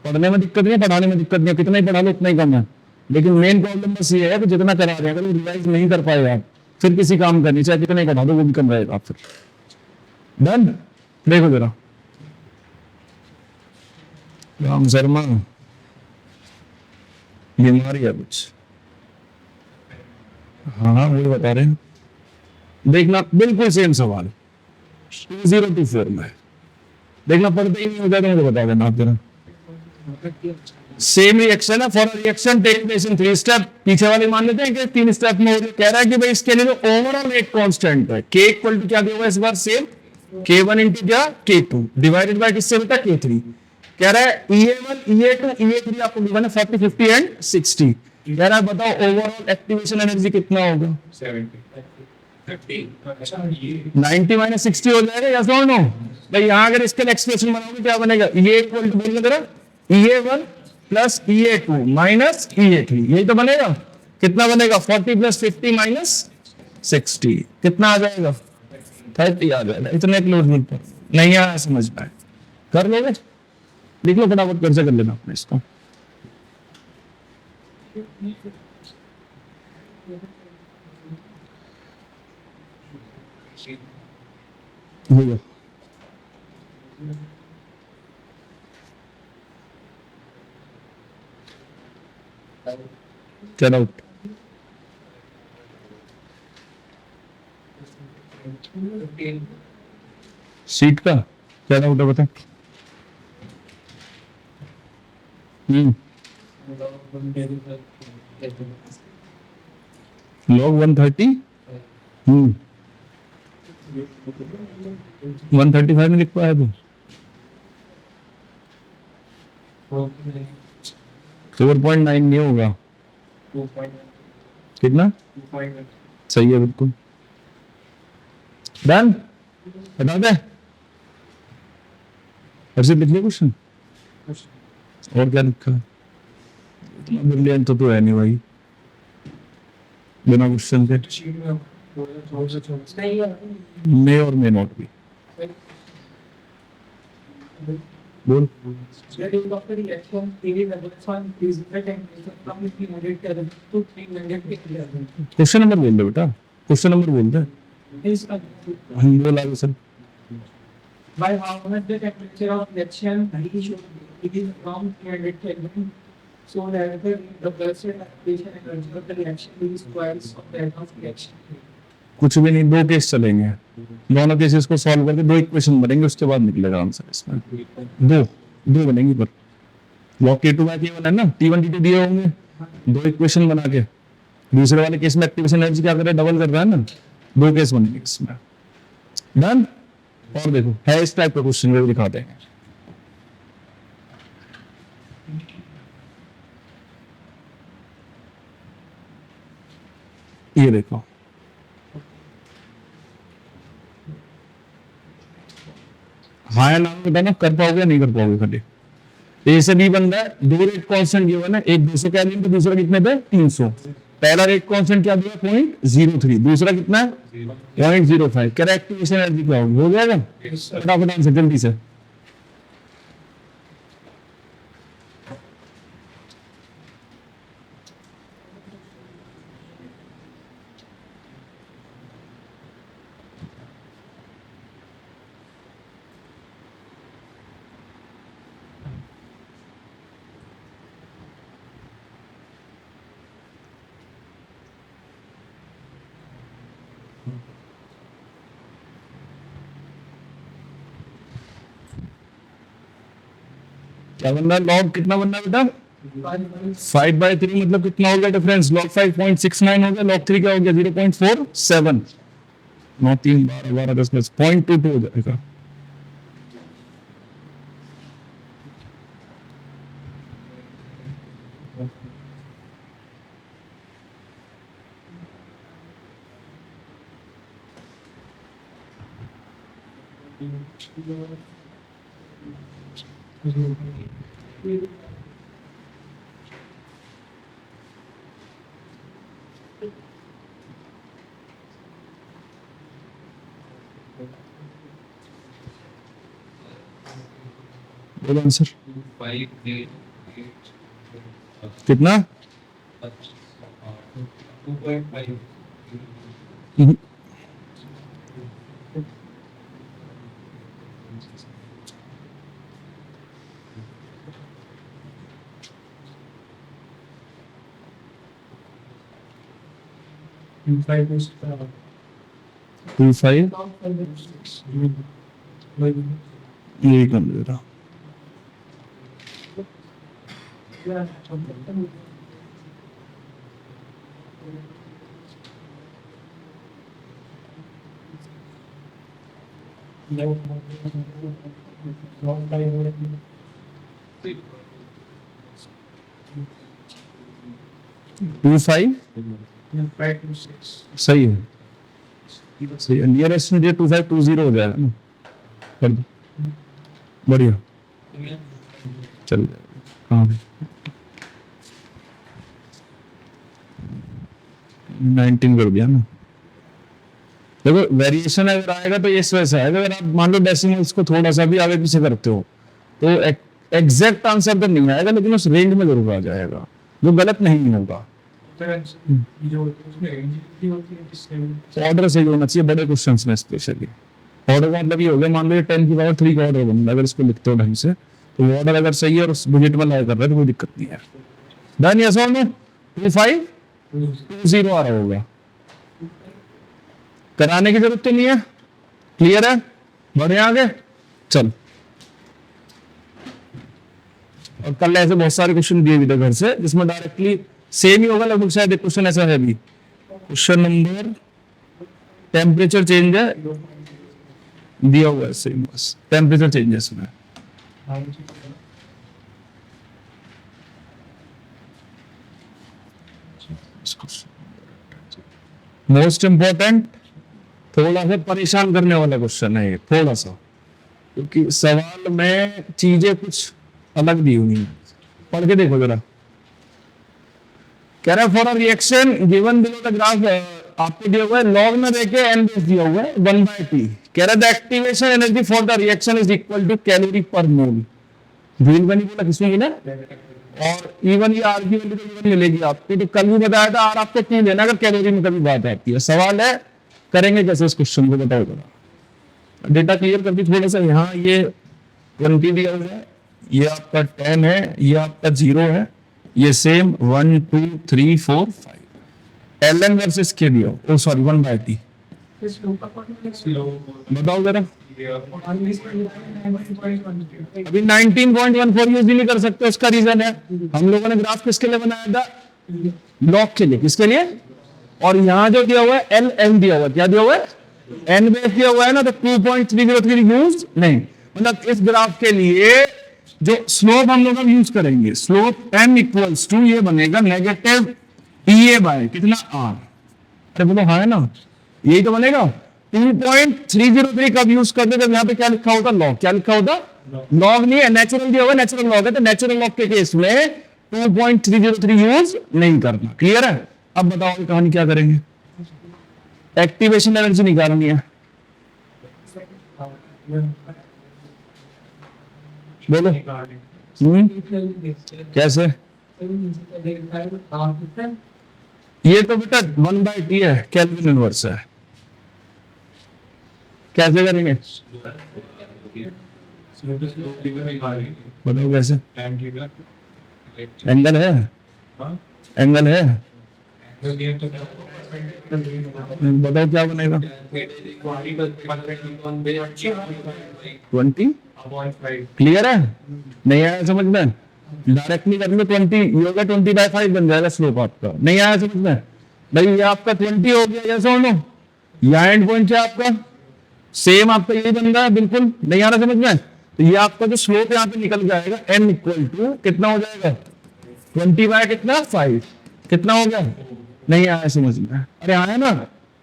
पढ़ने में दिक्कत नहीं है, पढ़ाने में दिक्कत नहीं है, कितना ही पढ़ा लो उतना ही कम है। लेकिन मेन प्रॉब्लम बस ये है कि जितना करा रहे हैं अगर वो रिवाइज नहीं कर पाएगा, फिर किसी काम करनी चाहे कितना ही पढ़ा दो वो भी कम रहेगा फिर। डन, देखो जरा राम शर्मा, बीमारी है कुछ, हाँ वही बता रहे हैं। देखना बिल्कुल सेम सवाल 202 में, देखना पड़ता ही नहीं होता तो मुझे बता देना आप जरा। सेम रिएक्शन है, for reaction take place in 3 step. पीछे वाले मान लेते हैं कि 3 स्टेप में हो रही है। कह रहा है कि भाई इसके लिए ओवरऑल रेट कांस्टेंट है, k इक्वल टू क्या दिया हुआ है इस बार सेम, k1 इंटू क्या k2 डिवाइडेड बाय किससे बेटा k3। कह रहा है EA1 EA2 EA3 आपको गिवन है 40 50 एंड 60। कह रहा है बताओ ओवरऑल एक्टिवेशन एनर्जी कितना होगा 90 माइनस 60 हो जाएगा, यस और नो। भाई यहाँ अगर इसके लिए एक्सप्रेशन बनाओगे क्या बनेगा, ये इक्वल टू बोलना जरा EA1 plus EA2 minus EA3, यही तो बनेगा। कितना बनेगा 40 प्लस 50 माइनस 60, कितना आ जाएगा 30 आ जाएगा। इतने क्लोज पर नहीं आया समझ में, कर लोगे, लिख लो फटाफट, कर से कर लेना अपने इसको। हो गया, get out। सीट का क्या डाउट है बता। लॉग 130 135 में लिख पाया तू, 4.9 नहीं होगा, 2.1 कितना? 2.1 सही है बिल्कुल। डन, बता दे। ऐसे लिख लिया क्वेश्चन, और क्या लिखा है? इतना ब्रिलियंट तो है नहीं भाई, बिना क्वेश्चन के। मे और मे नॉट भी। बोल। क्वेश्चन नंबर बोल दे बेटा, क्वेश्चन नंबर बोल दे। हम बोला sir. By how much the temperature of reaction he should decrease from 300 Kelvin so that the pulsate activation energy of the reaction is twice of that of reaction. कुछ भी नहीं, दो case चलेंगे, दोनों cases को सॉल्व करके दो equation बनेंगे, उसके बाद निकलेगा आंसर इसमें। दो दो बनेंगी, पर लॉग K2 बाय K1 है ना, T1 T2 दिए होंगे, दो इक्वेशन बना के दूसरे वाले केस में एक्टिवेशन एनर्जी क्या कर रहा है, डबल कर रहा है ना, दो केस बनेंगे इसमें। डन। और देखो है इस टाइप का क्वेश्चन भी दिखाते हैं। ये देखो, हाँ या ना बताना, कर पाओगे या नहीं कर पाओगे खाली। ए से बी बन रहा है, दो रेट कांस्टेंट गिवन है, एक 200 केल्विन पे, दूसरा कितने पे 300। पहला रेट कांस्टेंट क्या दिया 0.03, दूसरा कितना है 0.05। क्या एक्टिवेशन एनर्जी क्या होगी, हो जाएगा? फटाफट आंसर जल्दी से। क्या बनना है, लॉग कितना बनना है बेटा 5/3, मतलब कितना हो गया डिफरेंस, लॉग 5.69 हो गया, लॉग 3 क्या हो गया 0.47। 9 3 12 12 10 प्लस 0.22 हो जाएगा। बोलो आंसर 5 कितना। 2.5 2.5 यही कर दे रहा। टू फाइव सही है, सही है। नियरेस्ट में 2520 हो जाएगा ना, कर दो, बढ़िया चल जाएगा। कहाँ 19 कर दिया ना। देखो वेरिएशन अगर आएगा तो इस वजह से आएगा, अगर आप मान लो डेसिमल्स को थोड़ा सा भी आगे पीछे करते हो तो एग्जैक्ट आंसर तो नहीं आएगा, लेकिन उस रेंज में जरूर आ जाएगा, जो गलत नहीं होगा। ऑर्डर सही होना चाहिए बड़े क्वेश्चंस में स्पेशली। ऑर्डर का मतलब ये हो गया, मान लो ये 10 की पावर 3 का ऑर्डर बन रहा है, अगर इसको लिखते हो ढंग से तो वो ऑर्डर अगर सही है और उस बजट में लाई कर रहा है तो कोई दिक्कत नहीं है। डन यस और नो। 2520 आ रहा होगा, कराने की जरूरत तो नहीं है, क्लियर है। बढ़े आगे चल। और कल ऐसे बहुत सारे क्वेश्चन दिए भी थे घर से जिसमें डायरेक्टली सेम ही होगा लगभग, शायद एक क्वेश्चन ऐसा है भी। क्वेश्चन नंबर टेम्परेचर चेंज है दिया हुआ है, सेम बस टेम्परेचर चेंजेस में। मोस्ट इंपॉर्टेंट, थोड़ा सा परेशान करने वाला क्वेश्चन है ये, थोड़ा सा, क्योंकि सवाल में चीजें कुछ अलग दी हुई हैं। पढ़ के देखो जरा। कह रहा है for a reaction given below the graph, आपको दिया हुआ है लॉग में देके एन बेस दिया हुआ है 1/t। कह रहा है the activation energy for the reaction is equal to calorie पर मोल। भूल में नहीं बोला किसमें की ना, और इवन ये आर की वैल्यू तो इवन मिलेगी आपको। तो कल भी बताया था आर आपको क्यों लेना अगर कैलोरी में कभी बात आती है। सवाल है करेंगे कैसे इस क्वेश्चन को, बताओ जरा। डेटा क्लियर कर दी थोड़ा सा। यहाँ ये 20 दिया हुआ है, ये आपका 10 है, ये आपका 0 है, ये सेम 1 2 3 4 5 एल एन वर्सेस के दिया हो, ओ sorry 1/t। This low performance is low. बताओ जरा। On this particular 19.1. अभी 19.14 यूज नहीं कर सकते, उसका रीजन है हम लोगों ने ग्राफ किसके लिए बनाया था, लॉग के लिए। किसके लिए? और यहाँ जो दिया हुआ है एल एन दिया हुआ है, क्या दिया हुआ है, एन बेस दिया हुआ है ना, तो 2.303 यूज नहीं। मतलब इस ग्राफ के लिए जो स्लोप हम लोग अब यूज करेंगे, स्लोप एम इक्वल्स टू ये बनेगा नेगेटिव ई बाय कितना आर। अरे बोलो हाँ है ना, यही तो बनेगा। 2.303 कब यूज करते जब यहाँ पे क्या लिखा होता, लॉग। क्या लिखा होता, लॉग नहीं है, नेचुरल दिया हुआ है, नेचुरल लॉग है। तो नेचुरल लॉग के केस में 2.303 यूज नहीं करना। क्लियर है? अब बताओ कहानी क्या करेंगे, एक्टिवेशन एनर्जी निकालनी है। बोलो कैसे? ये तो बेटा 1/t है, केल्विन इनवर्स है। कैसे करेंगे, बताओ कैसे? एंगल है, एंगल है, बताओ क्या बनेगा। 20 क्लियर है? नहीं आया समझ में? डायरेक्टली कर लो 20, ये होगा 20/5 बन जाएगा स्लोप आपका। नहीं आया समझ में? भाई ये आपका 20 हो गया, ये समझ लो। यहाँ एंड पॉइंट है आपका, सेम आपका यही बन रहा है, बिल्कुल। नहीं आ रहा समझ में? तो ये आपका जो स्लोप यहाँ पे निकल जाएगा n इक्वल टू कितना हो जाएगा, 20/5 कितना हो गया। नहीं आया समझ में? अरे आया ना,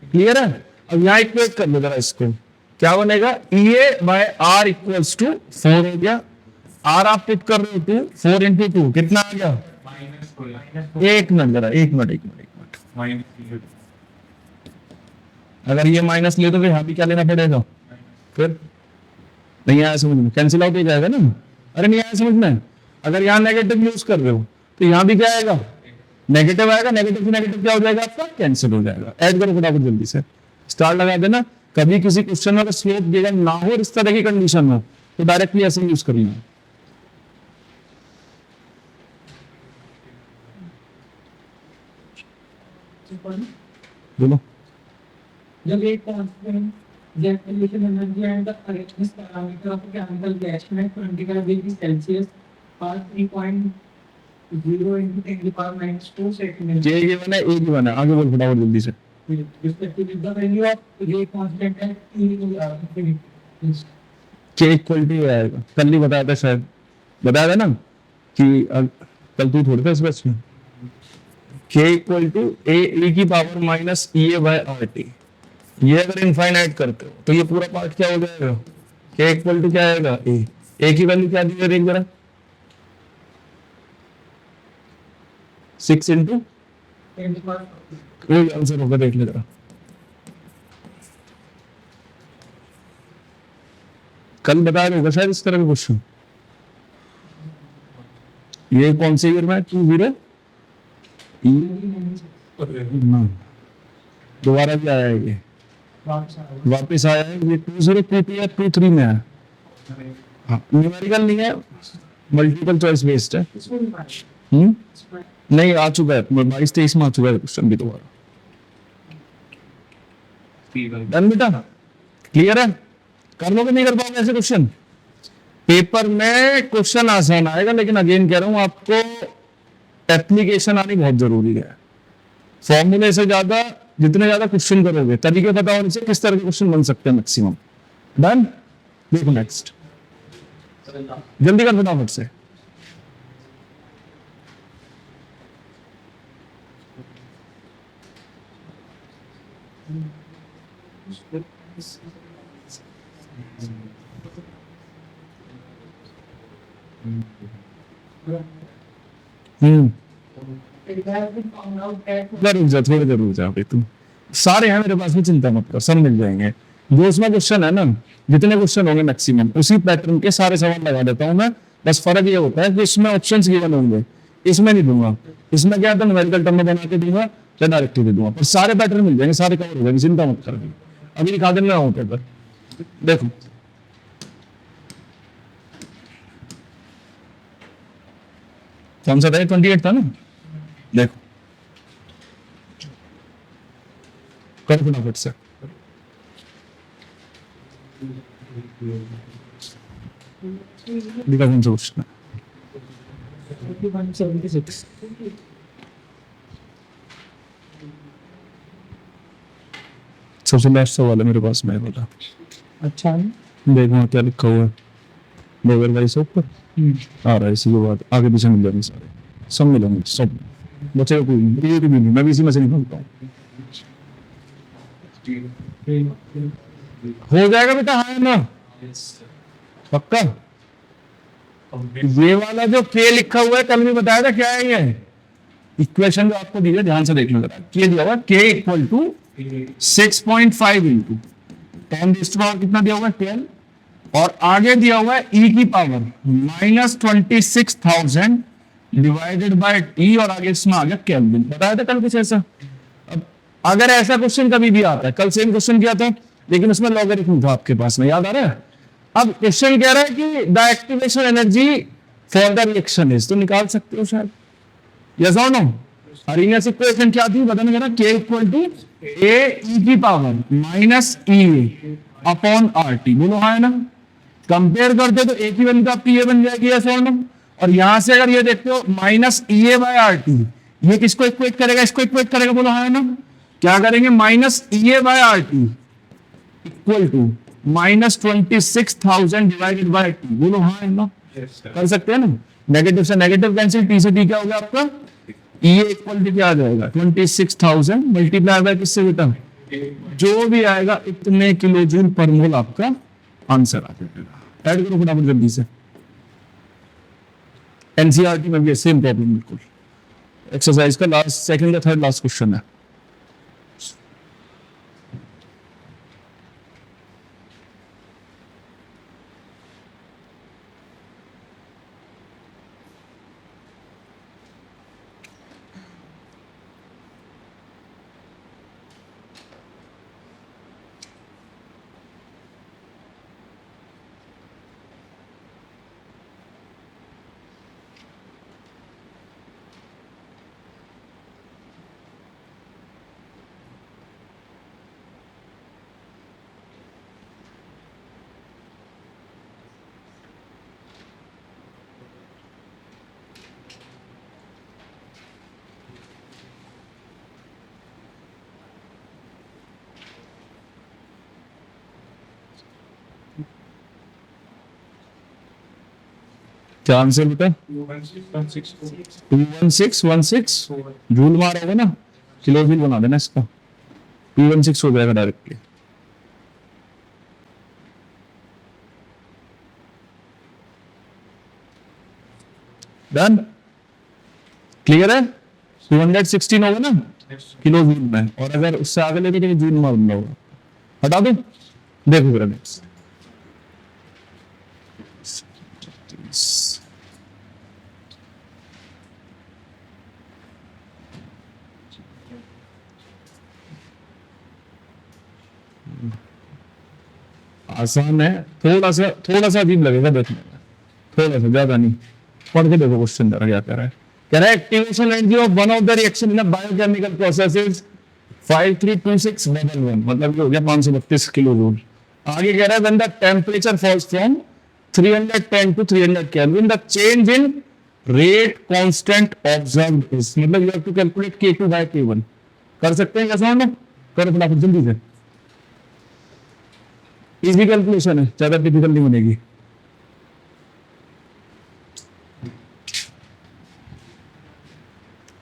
क्लियर है? अब यहाँ इक्वेट कर लो जरा इसको, क्या बनेगा, EA/R इक्वल्स टू 4 हो गया। R आप पुट कर रहे हो 2, 4 into 2 कितना आ गया, एक मिनट जरा, एक मिनट। अगर ये माइनस ले तो फिर यहाँ भी क्या लेना पड़ेगा, फिर नहीं आया समझ में, कैंसिल आउट हो जाएगा ना। अरे नहीं आया समझ में? अगर यहाँ नेगेटिव यूज कर रहे हो तो यहाँ भी क्या आएगा, नेगेटिव आएगा। नेगेटिव से नेगेटिव क्या हो जाएगा आपका, कैंसिल हो जाएगा। ऐड करो फटाफट जल्दी से, स्टार लगा देना। कभी किसी क्वेश्चन में अगर स्लोप गिवन ना हो इस तरह की कंडीशन में तो डायरेक्टली ऐसे यूज करना। बोलो। जब एक constant the activation energy and the correctness parameter of a chemical reaction at 25 degrees Celsius are 3.0 into 10⁻⁻² seconds. ये बना है, एक ही बना है, आगे बोल फटाफट जल्दी से। Respectively, the value of J constant at infinity. के इक्वल टू आएगा, कल नहीं बताया था शायद, बताया था ना कि कल तू थोड़े था इस बैच में। के इक्वल टू ए की पावर माइनस EA/RT। ये अगर इनफाइनाइट करते हो तो ये पूरा पार्ट क्या हो जाएगा, के इक्वल टू क्या आएगा, ए की वैल्यू क्या दी है एक जरा, 6 into कोई आंसर होगा देख ले जरा। कल बताया होगा शायद इस तरह का क्वेश्चन। ये कौन से ईयर में, 20 दोबारा भी आया है ये, वापस आया है ये 2022 या 23 में है। हाँ न्यूमेरिकल नहीं है, मल्टीपल चॉइस बेस्ड है। नहीं आ चुका है 22-23 में आ चुका है क्वेश्चन भी दोबारा। डन बेटा, क्लियर है? कर लोगे नहीं कर पाओगे ऐसे क्वेश्चन? पेपर में क्वेश्चन आसान आएगा, लेकिन अगेन कह रहा हूं आपको एप्लीकेशन आनी बहुत जरूरी है। फॉर्मूले से ज्यादा जितने ज्यादा क्वेश्चन करोगे, तरीके पता होने से किस तरह के क्वेश्चन बन सकते हैं मैक्सिमम। डन? देखो नेक्स्ट, जल्दी कर फटाफट से। हम्म It has been found out that रुक जा, थोड़ी देर रुक जा अभी तुम। सारे हैं मेरे पास में, चिंता मत कर, सब मिल जाएंगे। जो उसमें क्वेश्चन है ना, जितने क्वेश्चन होंगे मैक्सिमम उसी पैटर्न के सारे सवाल लगा देता हूँ मैं। बस फर्क ये होता है कि इसमें ऑप्शंस गिवन होंगे, इसमें नहीं दूंगा। इसमें क्या था, न्यूमेरिकल टर्म में बना के दूंगा या डायरेक्टली दे दूंगा, पर सारे पैटर्न मिल जाएंगे, सारे कवर हो जाएंगे, चिंता मत कर। अभी दिखा देना हूँ पेपर, देखो। कौन सा था, 28 था ना, देखो कर फटाफट से। दिखा कौन सा क्वेश्चन है। 2176. सबसे लास्ट सवाल है मेरे पास में वाला। अच्छा है। देखो वहाँ क्या लिखा हुआ है, बगैर भाई से ऊपर आ रहा है, इसी के बाद आगे पीछे मिल जाएंगे सारे, सब मिलेंगे सब, बचेगा कोई नहीं, ये भी नहीं, मैं भी इसी में से निकलता हूँ। हो जाएगा बेटा, हाँ ना पक्का। ये वाला जो के लिखा हुआ है, कल भी बताया था क्या है ये इक्वेशन, जो आपको दी है ध्यान से देखना जरा। के दिया हुआ K equal to 6.5 into ten raised to power कितना दिया हुआ है 10, और आगे दिया हुआ है e की पावर -26,000 डिवाइडेड बाय t, और आगे इसमें आ गया केल्विन। बताया था कल कुछ ऐसा। अब अगर ऐसा क्वेश्चन कभी भी आता है, कल सेम क्वेश्चन किया था लेकिन उसमें लॉगरिथम था आपके पास में, याद आ रहा है। अब क्वेश्चन कह रहा है कि the activation energy for the reaction is, तो निकाल सकते हो शायद, यस और नो। अरेनियस इक्वेशन क्या थी बताना जरा, k equal to a e की पावर -e अपॉन RT, बोलो हाँ है ना। कंपेयर करते तो a की वैल्यू तो आपकी ये बन जाएगी, यस और नो। और यहां से अगर ये देखते हो -EA/RT, ये किसको इक्वेट करेगा, इसको इक्वेट करेगा, बोलो हाँ है ना। क्या करेंगे, -EA/RT equal to -26,000 divided by t, बोलो हाँ है ना। कर सकते हैं ना, नेगेटिव से नेगेटिव कैंसिल, t से t क्या हो गया आपका, ये इक्वल टू क्या आ जाएगा 26,000 मल्टीप्लाई बाय किससे बेटा, जो भी आएगा इतने किलो जूल पर मोल आपका आंसर आ जाएगा। ऐड करो फटाफट जल्दी से। एनसीईआरटी में भी सेम प्रॉब्लम, बिल्कुल एक्सरसाइज का लास्ट सेकंड या थर्ड लास्ट क्वेश्चन है। क्या आंसर बेटा, 21616 जूल मारा होगा ना, किलो जूल बना देना इसका, 216 हो जाएगा डायरेक्टली। डन, क्लियर है। 216 होगा ना किलो जूल में, और अगर उससे आगे लेके तो जूल मारना होगा। हटा दो, देखो मेरा नेक्स्ट। आसान है, थोड़ा सा अजीब लगेगा देखने में, थोड़ा सा, ज्यादा नहीं। पढ़ के देखो क्वेश्चन जरा क्या कह रहा है। कह रहा है activation energy of one of the reaction in a biochemical process is 532611, मतलब ये हो गया 532 किलो जूल। आगे कह रहा है when the temperature falls from 310 to 300 kelvin the change in rate constant observed is, मतलब you have to calculate K2 by K1। कर सकते हैं कैसे हम, करो फटाफट जल्दी से। इजी कैलकुलेशन है, ज्यादा डिफिकल्ट नहीं बनेगी।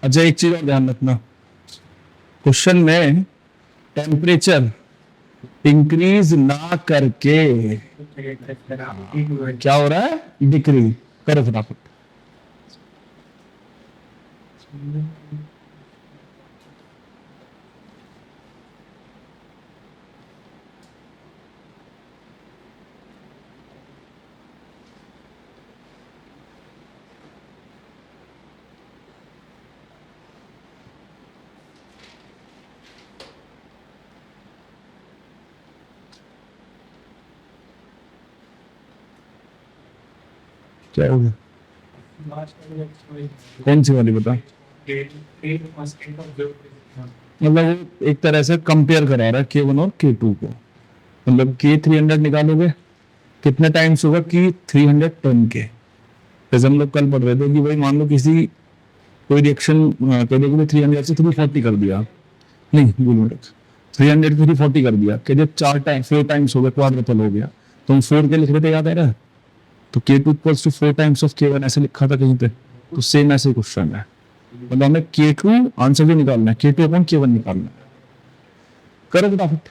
अच्छा एक चीज और ध्यान रखना, क्वेश्चन में टेम्परेचर इंक्रीज ना करके क्या हो रहा है, डिक्रीज। करो फटाफट। क्या हो गया? कौन सी वाली बता? मतलब वो एक तरह से कंपेयर करा रहा है K1 और K2 को। मतलब K300 निकालोगे कितने टाइम्स होगा K310 के। जैसे हम लोग कल पढ़ रहे थे कि भाई मान लो किसी कोई रिएक्शन कहने को 300 से 340 कर दिया, नहीं भूल में रख, 300 से 340 कर दिया कि जब 4 टाइम्स हो गया, क्वाड्रपल हो गया, तो हम 4 के लिख रहे थे, याद है ना? तो K2 equals to 4 times of K1 ऐसे लिखा था कहीं पे। तो सेम ऐसे क्वेश्चन है, मतलब हमें K2 आंसर भी निकालना है, K2 अपन K1 निकालना है। करो फटाफट।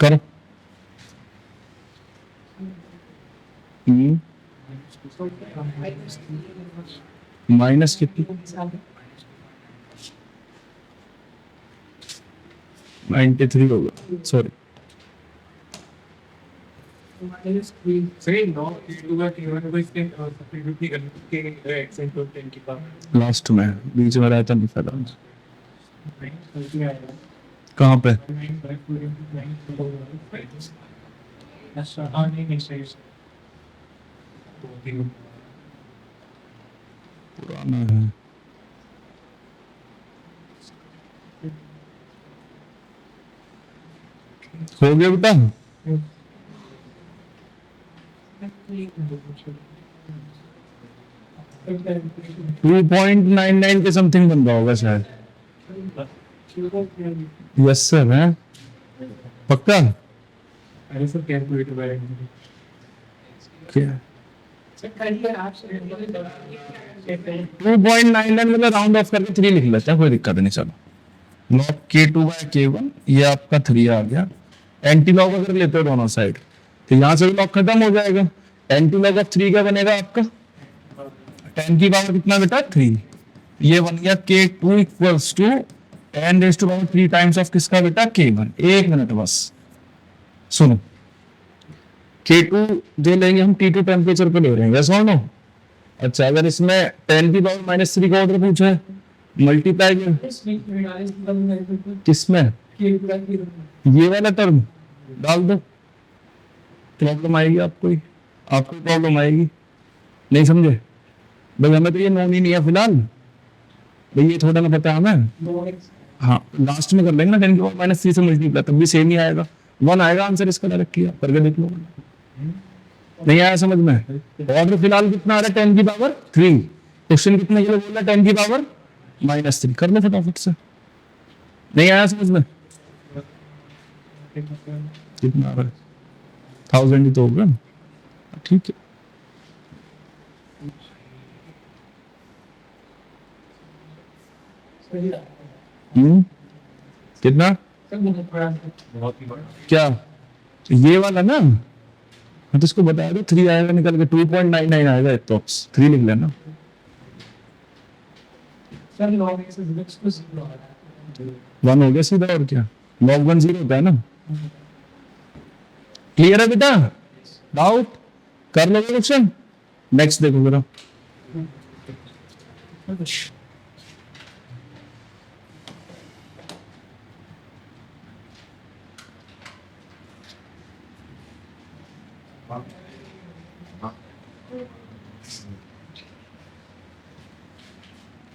करो। माइनस कितनी? 93 होगा, सॉरी। लास्ट में बीच में रहता नहीं फायदा। कहाँ पे? पुराना है। हो गया बेटा? 2.99 के समथिंग बन रहा होगा शायद। यस सर, है पक्का? क्या 2.99 मतलब राउंड ऑफ करके 3 लिख लेते हैं, कोई दिक्कत नहीं। चलो लॉग K2/K1 ये आपका 3 आ गया। एंटी लॉग अगर लेते हो दोनों साइड तो यहाँ से भी लॉग खत्म हो जाएगा। एंटी लॉग ऑफ 3 क्या बनेगा आपका? 10 की पावर कितना बेटा? 3। ये बन गया K2 equals to 10⁻³ times of किसका बेटा? K1। 1 मिनट बस सुनो, K2 जो लेंगे हम T2 टेम्परेचर पे ले रहे हैं, यस और नो? अच्छा, अगर इसमें 10⁻³ का ऑर्डर पूछा है, मल्टीप्लाई किसमें? ये वाला टर्म डाल दो, प्रॉब्लम आएगी आपको ही, आपको प्रॉब्लम आएगी। नहीं समझे भाई? हमें तो ये नोन ही नहीं है फिलहाल भाई, ये थोड़ा ना पता है हमें। हाँ लास्ट में कर लेंगे ना, 10⁻³ से मल्टीप्लाई, तब भी सेम ही आएगा, 1 आएगा आंसर इसका। डायरेक्टली आप करके देख लो। नहीं आया समझ में? ऑर्डर फिलहाल कितना आ रहा है? 10⁻3। क्वेश्चन कितने किलो बोल रहा है? 10⁻³ कर लो फटाफट से। नहीं आया समझ में? कितना आ रहा है? 1000 ही तो होगा। ठीक है, कितना सर बहुत बड़ा है। बहुत ही बड़ा क्या ये वाला ना, हाँ तो इसको बताया तो 3 आएगा निकल के, 2.99 आएगा अप्रोक्स, 3 लिख लेना। Sir log x is equals to 0 आ रहा है। 1 हो गया सीधा, और क्या, log 1 0 होता है ना। क्लियर है बेटा, डाउट कर लो क्वेश्चन, नेक्स्ट देखो जरा।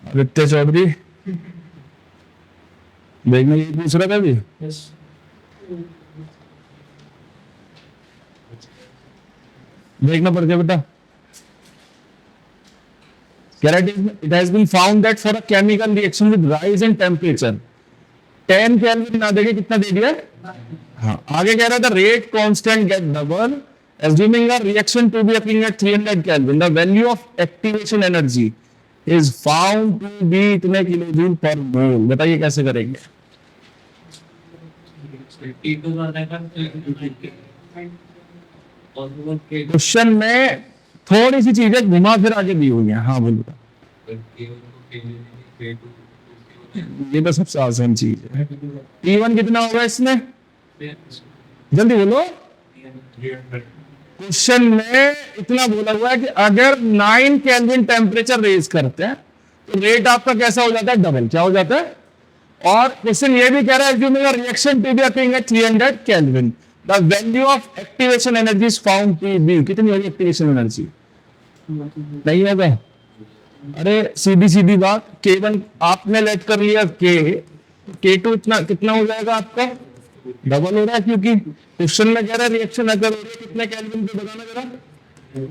आदित्य चौधरी देखना, ये पूछ रहा था अभी। Yes. देखना पड़ गया बेटा। It has been found that for a chemical reaction with rise in temperature 10 kelvin ना देके कितना दे दिया। हाँ आगे कह रहा था rate constant get double assuming a reaction to be occurring at 300 Kelvin, the value of activation energy is found to be इतने किलोजूल पर मोल। बताइए कैसे करेंगे। इक्वल आ जाएगा पॉसिबल के क्वेश्चन में थोड़ी सी चीजें घुमा फिर आगे दी हुई हैं। हाँ बोलो, ये तो सबसे आसान चीज है। T1 कितना होगा इसमें, जल्दी बोलो। क्वेश्चन में इतना बोला हुआ है कि अगर 9 केल्विन टेम्परेचर रेज करते हैं तो रेट आपका कैसा हो जाता है, डबल। क्या हो जाता है, और क्वेश्चन ये भी कह रहा है कि reaction to be occurring at 300 kelvin, the value of activation energy is found to be, कितनी होगी एक्टिवेशन एनर्जी, नहीं होगा। अरे सीधी सीधी बात, K1 आपने लेट कर लिया K2 इतना कितना हो जाएगा आपका, डबल हो रहा है, क्योंकि क्वेश्चन में कह रहा है रिएक्शन अगर हो रही है कितने केल्विन पे, बताना जरा।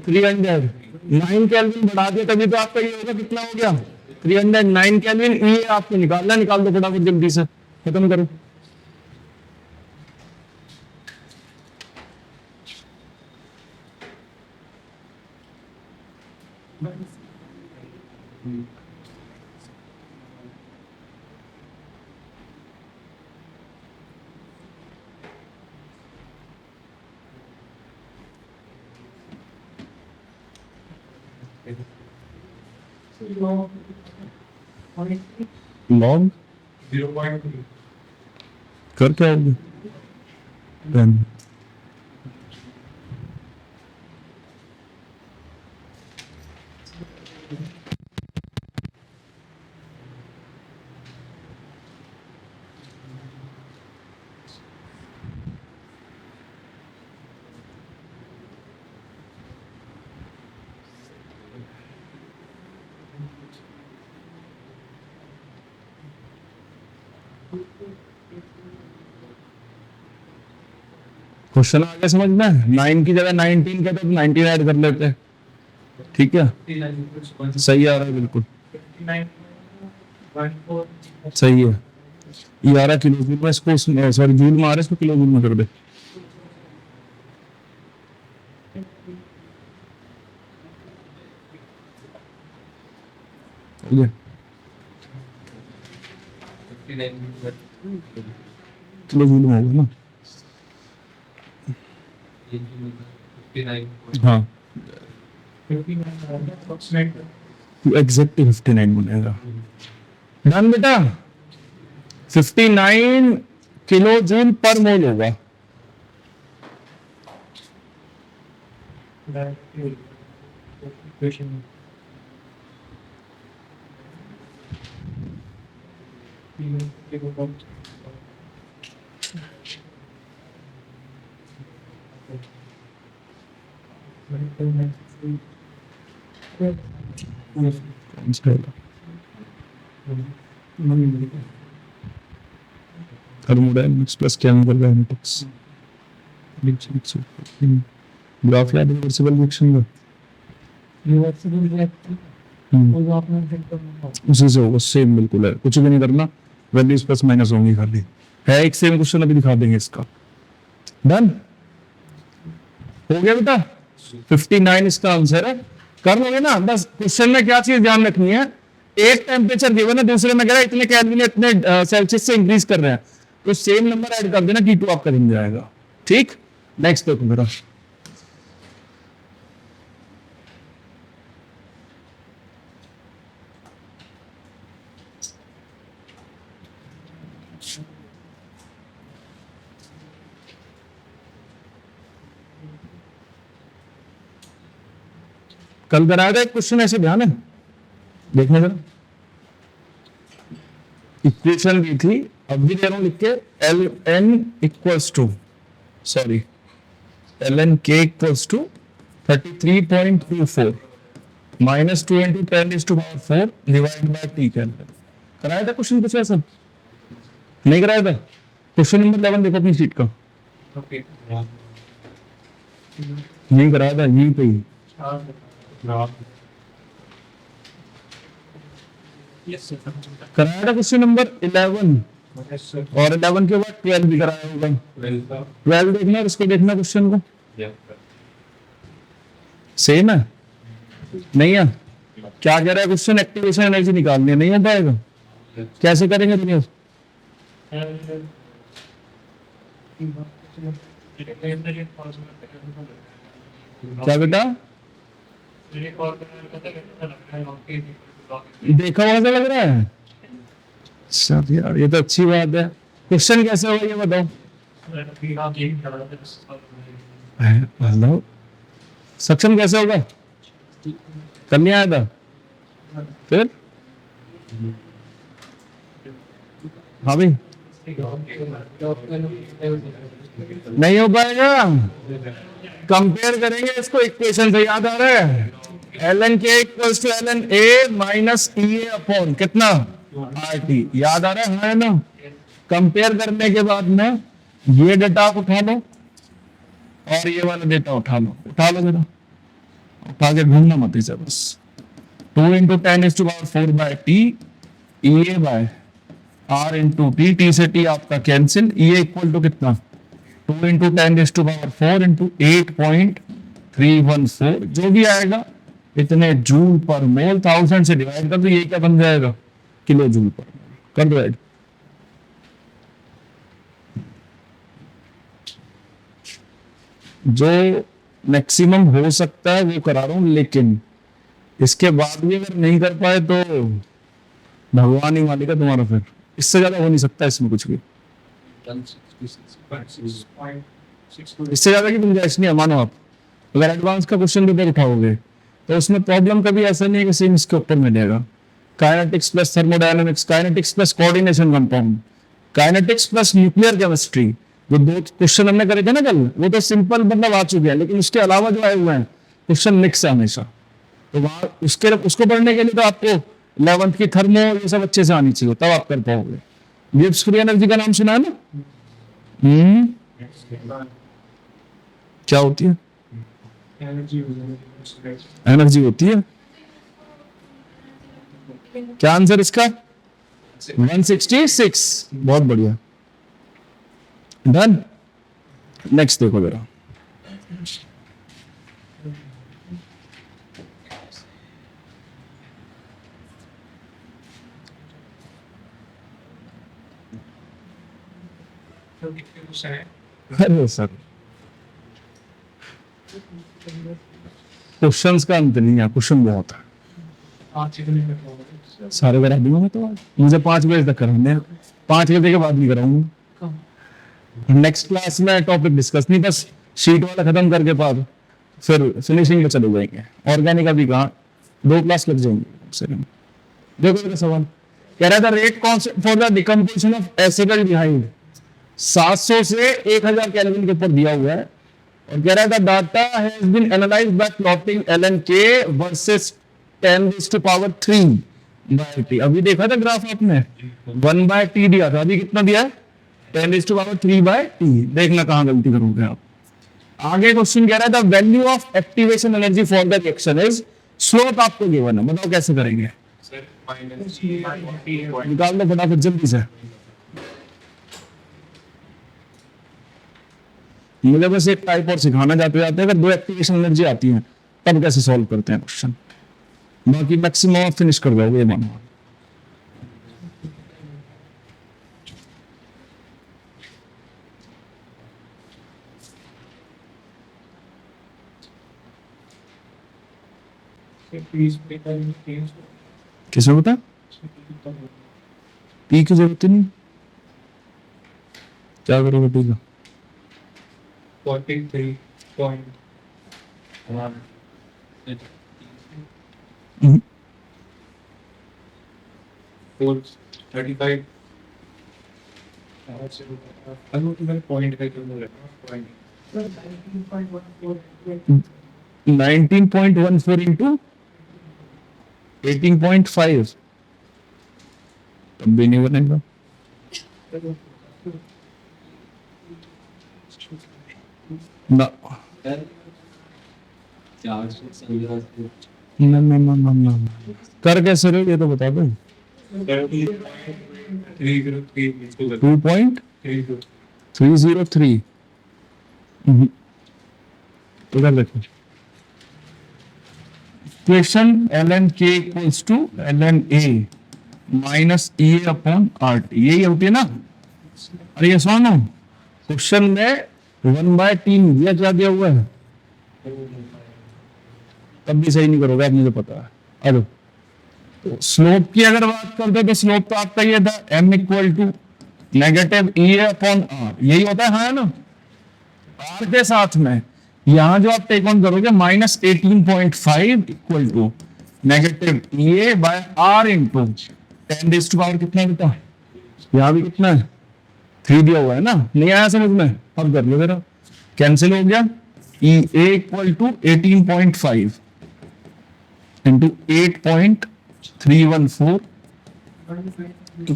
300, 9 केल्विन बढ़ा दिया तभी तो आपका ये होगा, कितना हो गया 309 केल्विन। ये आपको निकालना, निकाल दो फटाफट जल्दी से, खत्म करो। log लॉग 0.3 कर क्या होगा, 10 क्वेश्चन आगे समझ में, 9 की जगह 19 कहते तो 19 ऐड कर लेते हैं, ठीक है, सही आ रहा है, बिल्कुल 59.14 सही है। ये आ रहा है किलोजूल में, इसको सॉरी जूल में आ रहा है, इसको किलोजूल में कर दे। ठीक है, किलोजूल में होगा ना। हाँ 59 approximate एग्जैक्ट 59 बनेगा। डन बेटा, 59 किलो जूल पर मोल होगा। that equation कौन सा होगा, thermodynamics plus chemical kinetics, graph याद है रिवर्सिबल रिएक्शन का, reversible reaction हम्म, वो जो आपने think करना होगा। उसी से होगा, सेम बिल्कुल है, कुछ भी नहीं करना, वैल्यूज प्लस माइनस होंगी खाली। है एक सेम क्वेश्चन अभी दिखा देंगे इसका। डन हो गया बेटा, 59 इसका आंसर है। कर लोगे ना, बस क्वेश्चन में क्या चीज ध्यान रखनी है, एक टेम्परेचर गिवन है, दूसरे में कह रहा है इतने केल्विन इतने सेल्सियस से इंक्रीज कर रहे हैं, तो सेम नंबर ऐड कर देना, T2 आपका बन जाएगा। ठीक, नेक्स्ट देखो मेरा। कल कराया था एक क्वेश्चन ऐसे, ध्यान है देखना जरा। इक्वेशन दी थी, अब भी दे रहा हूं लिख के, L N equals to sorry L N K equals to 33.24 minus 2 into 10⁴ divide by T calculate. कराया था क्वेश्चन कुछ ऐसा? नहीं कराया था? क्वेश्चन नंबर 11 देखो अपनी शीट का। Okay. नहीं कराया था, यही पे ही। Yes, sir. कराया था क्वेश्चन नंबर 11 Yes, sir. और 11 के बाद 12 भी कराया होगा। Well, sir. 12 देखना और इसको देखना क्वेश्चन को, Yeah. सेम है नहीं है? क्या कह रहा है क्वेश्चन? एक्टिवेशन एनर्जी निकालनी है, नहीं हो पाएगा? कैसे करेंगे दुनिया? क्या बेटा देखा हुआ सा लग रहा है? सब यार ये तो अच्छी बात है। क्वेश्चन कैसे होगा ये बताओ। हेलो, सक्षम कैसे होगा? कल नहीं आया था फिर? हाँ भाई नहीं हो पाएगा। कंपेयर करेंगे इसको इक्वेशन से, याद आ रहा है? L N K equals to L N A minus E A upon कितना आर टी, याद आ रहा है ना? कंपेयर करने के बाद में ये डेटा आप उठा लो और ये वाला डेटा उठा लो जरा, उठा के ढूंढना मत इसे बस। 2 into 10⁴ by T E A by R into T, T से टी आपका कैंसिल, ई इक्वल टू कितना 2 इंटू 10⁴ इंटू 8.314 जो भी आएगा इतने जूल पर मोल, 1000 से डिवाइड कर दो, ये क्या बन जाएगा किलो जूल पर मोल, कर दो ऐड। जो मैक्सिमम हो सकता है वो करा रहा हूं, लेकिन इसके बाद भी अगर नहीं कर पाए तो भगवान ही मालिक है तुम्हारा, फिर इससे ज्यादा हो नहीं सकता इसमें कुछ भी। 166.62. इससे ज्यादा की गुंजाइश नहीं है। मानो आप अगर एडवांस का क्वेश्चन पेपर उठाओगे तो उसमें प्रॉब्लम कभी ऐसा नहीं है कि सेम इसके ऊपर मिलेगा। Kinetics plus thermodynamics, kinetics plus coordination compound, kinetics plus nuclear chemistry, जो 2 क्वेश्चन हमने करे थे ना कल, वो तो सिंपल मतलब आ चुके हैं, लेकिन उसके अलावा जो आए हुए हैं क्वेश्चन मिक्स है हमेशा। तो वहां उसको पढ़ने के लिए तो आपको 11th की थर्मो ये सब अच्छे से आनी चाहिए, तब आप कर पाओगे। गिब्स फ्री एनर्जी का नाम सुना है ना? क्या होती है? एनर्जी होती है। क्या आंसर इसका? 166। बहुत बढ़िया, डन। नेक्स्ट देखो जरा। अरे सर क्वेश्चंस का अंत नहीं है, क्वेश्चन बहुत है। सारे करा दूंगा मैं तो आज, मुझे 5 बजे तक कराने, 5 बजे के बाद नहीं कराऊंगा। नेक्स्ट क्लास में टॉपिक डिस्कस नहीं, बस शीट वाला खत्म करके बाद फिर फिनिशिंग पे चले जाएंगे। ऑर्गेनिक अभी कहाँ, 2 क्लास लग जाएंगे कम से कम। देखो मेरा सवाल कह रहा था rate constant for the decomposition of acetaldehyde 700 से 1000 केल्विन के ऊपर दिया हुआ है, और कह रहा था data has been analysed by plotting LNK versus 10⁻³ by T. अभी देखा था ग्राफ आपने, 1/t दिया था, अभी कितना दिया है 10⁻³ देखना कहां गलती करोगे आप। आगे क्वेश्चन कह रहा था value of activation energy for the reaction is, slope आपको गिवन है, बताओ कैसे करेंगे? निकाल दो फटाफट जल्दी से। मुझे बस एक टाइप और सिखाना जाते जाते, अगर 2 एक्टिवेशन एनर्जी आती है तब कैसे सॉल्व करते हैं क्वेश्चन। बाकी मैक्सिमम आप फिनिश कर दोगे ये मानो। Please pay attention. किसमें बता पी की जरूरत ही नहीं, क्या करोगे पी का? 43.1. हम्म, 435. Point का क्यों बोल रहे हो? Point. 19.14 इंटू 18.5 तब भी नहीं बनेगा। ना ना कर कैसे रहे हो ये तो बता दो। 2.303 उधर देखो question L N K equals to L N A minus E upon R T, यही होती है ना। अरे ये सुनो क्वेश्चन में 1/3 दिया क्या दिया हुआ है, तब भी सही नहीं करोगे आप, मुझे पता है। अरे तो स्लोप की अगर बात करते तो स्लोप तो आपका ये था m equal to negative E upon R, यही होता है हाँ ना। आर के साथ में यहां जो आप टेक ऑन करोगे -18.5 equal to negative A by R into 10⁻⁴ कितना बेटा, यहां भी कितना है 3 दिया हुआ है ना, नहीं आया समझ में, अब कर लो जरा, कैंसिल हो गया। ई ए इक्वल टू 18.5 इंटू 8.314,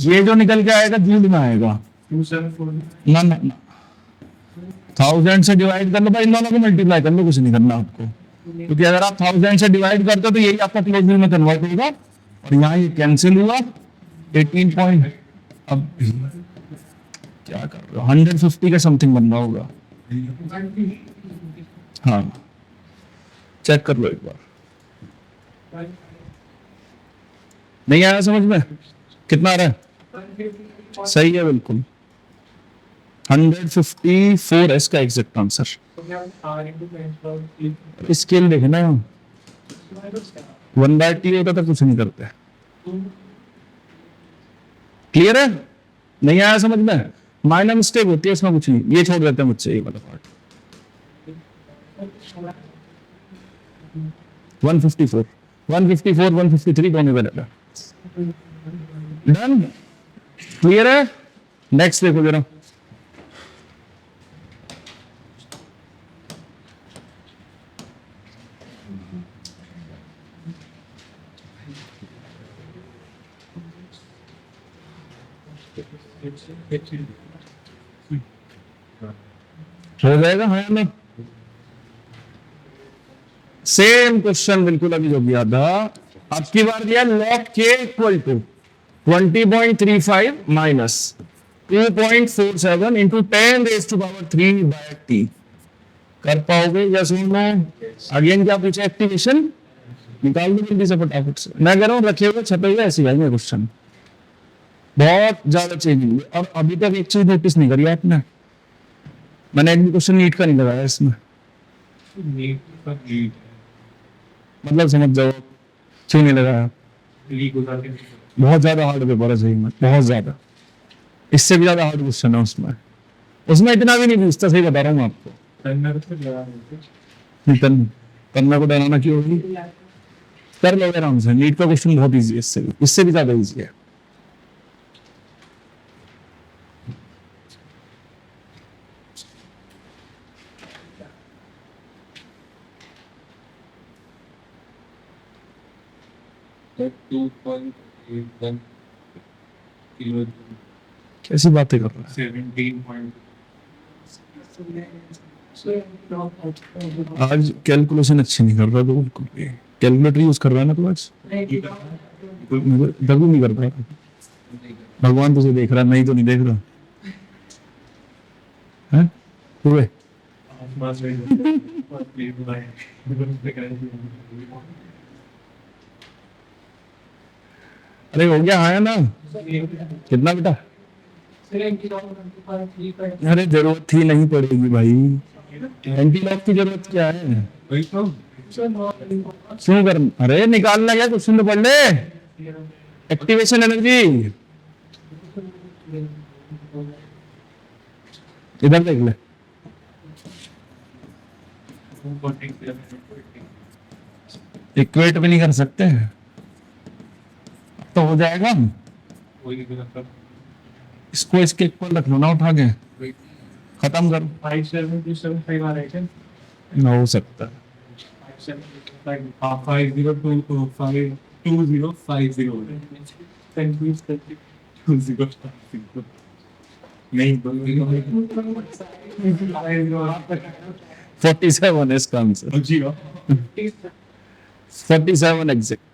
ये जो निकल के आएगा जूल में आएगा 274. ना ना ना 1000 से डिवाइड कर लो भाई, इन दोनों को मल्टीप्लाई कर लो, कुछ नहीं करना आपको, क्योंकि अगर आप 1000 से डिवाइड करते हो तो यही आपका क्लोज में कन्वर्ट होगा, और यहाँ ये कैंसिल हुआ 18 पॉइंट, अब क्या कर रहे हो 150 का समथिंग बन रहा होगा। हाँ चेक कर लो एक बार, नहीं आया समझ में, कितना आ रहा है, सही है बिल्कुल 154 है इसका एग्जैक्ट आंसर। स्केल देखना यहाँ 1/t होता तो कुछ नहीं करते। क्लियर है, नहीं आया समझ में, माइनर मिस्टेक होती है इसमें, कुछ नहीं, ये छोड़ देते हैं मुझसे ये वाला पार्ट। 154 153 दोनों बनेगा। डन, क्लियर है। नेक्स्ट देखो जरा, हो जाएगा हाँ या नहीं। सेम क्वेश्चन बिल्कुल अभी जो किया था, अब की बार दिया log k equal to 20.35 minus 2.47 into 10⁻³ कर पाओगे या सुन लो। अगेन क्या पूछा, एक्टिवेशन निकाल दो जल्दी से फटाफट से, मैं कह रहा हूँ रखे हुए छपे हुए ऐसे आएंगे क्वेश्चन, बहुत ज्यादा चेंज हुई। और अभी तक एक चीज नोटिस नहीं करी आपने, मैंने एक भी क्वेश्चन नीट का नहीं लगाया इसमें, मतलब समझ जाओ क्यों नहीं लगाया, बहुत ज्यादा हार्ड पेपर है सही में, बहुत ज्यादा, इससे भी ज्यादा हार्ड क्वेश्चन है उसमें, उसमें इतना भी नहीं पूछता, सही बता रहा हूँ आपको। तन्ना को डराना क्यों होगी, कर लो आराम से, नीट का क्वेश्चन बहुत इजी है, इससे भी ज्यादा इजी है। कैसी बातें कर रहा है, 17. आज कैलकुलेशन अच्छी नहीं कर रहा तो बिल्कुल भी, कैलकुलेटर यूज कर रहा है ना तो आज दगू नहीं कर रहा, भगवान तुझे देख रहा है, नहीं तो नहीं देख रहा है पूरे। अरे हो गया आया ना, कितना बेटा? अरे जरूरत थी नहीं पड़ेगी भाई, एंटी लॉक की जरूरत क्या है? वही तो क्यों कर, अरे निकालना क्या, क्वेश्चन तो पढ़ ले। एक्टिवेशन एनर्जी इधर देख ले। इक्वेट भी नहीं कर सकते तो हो जाएगा। इसको इसके इक्वल रख लो ना उठा के, खत्म करो। 5727 आ रहा है। ना हो सकता। 47 है इसका आंसर, 47 एग्जैक्ट।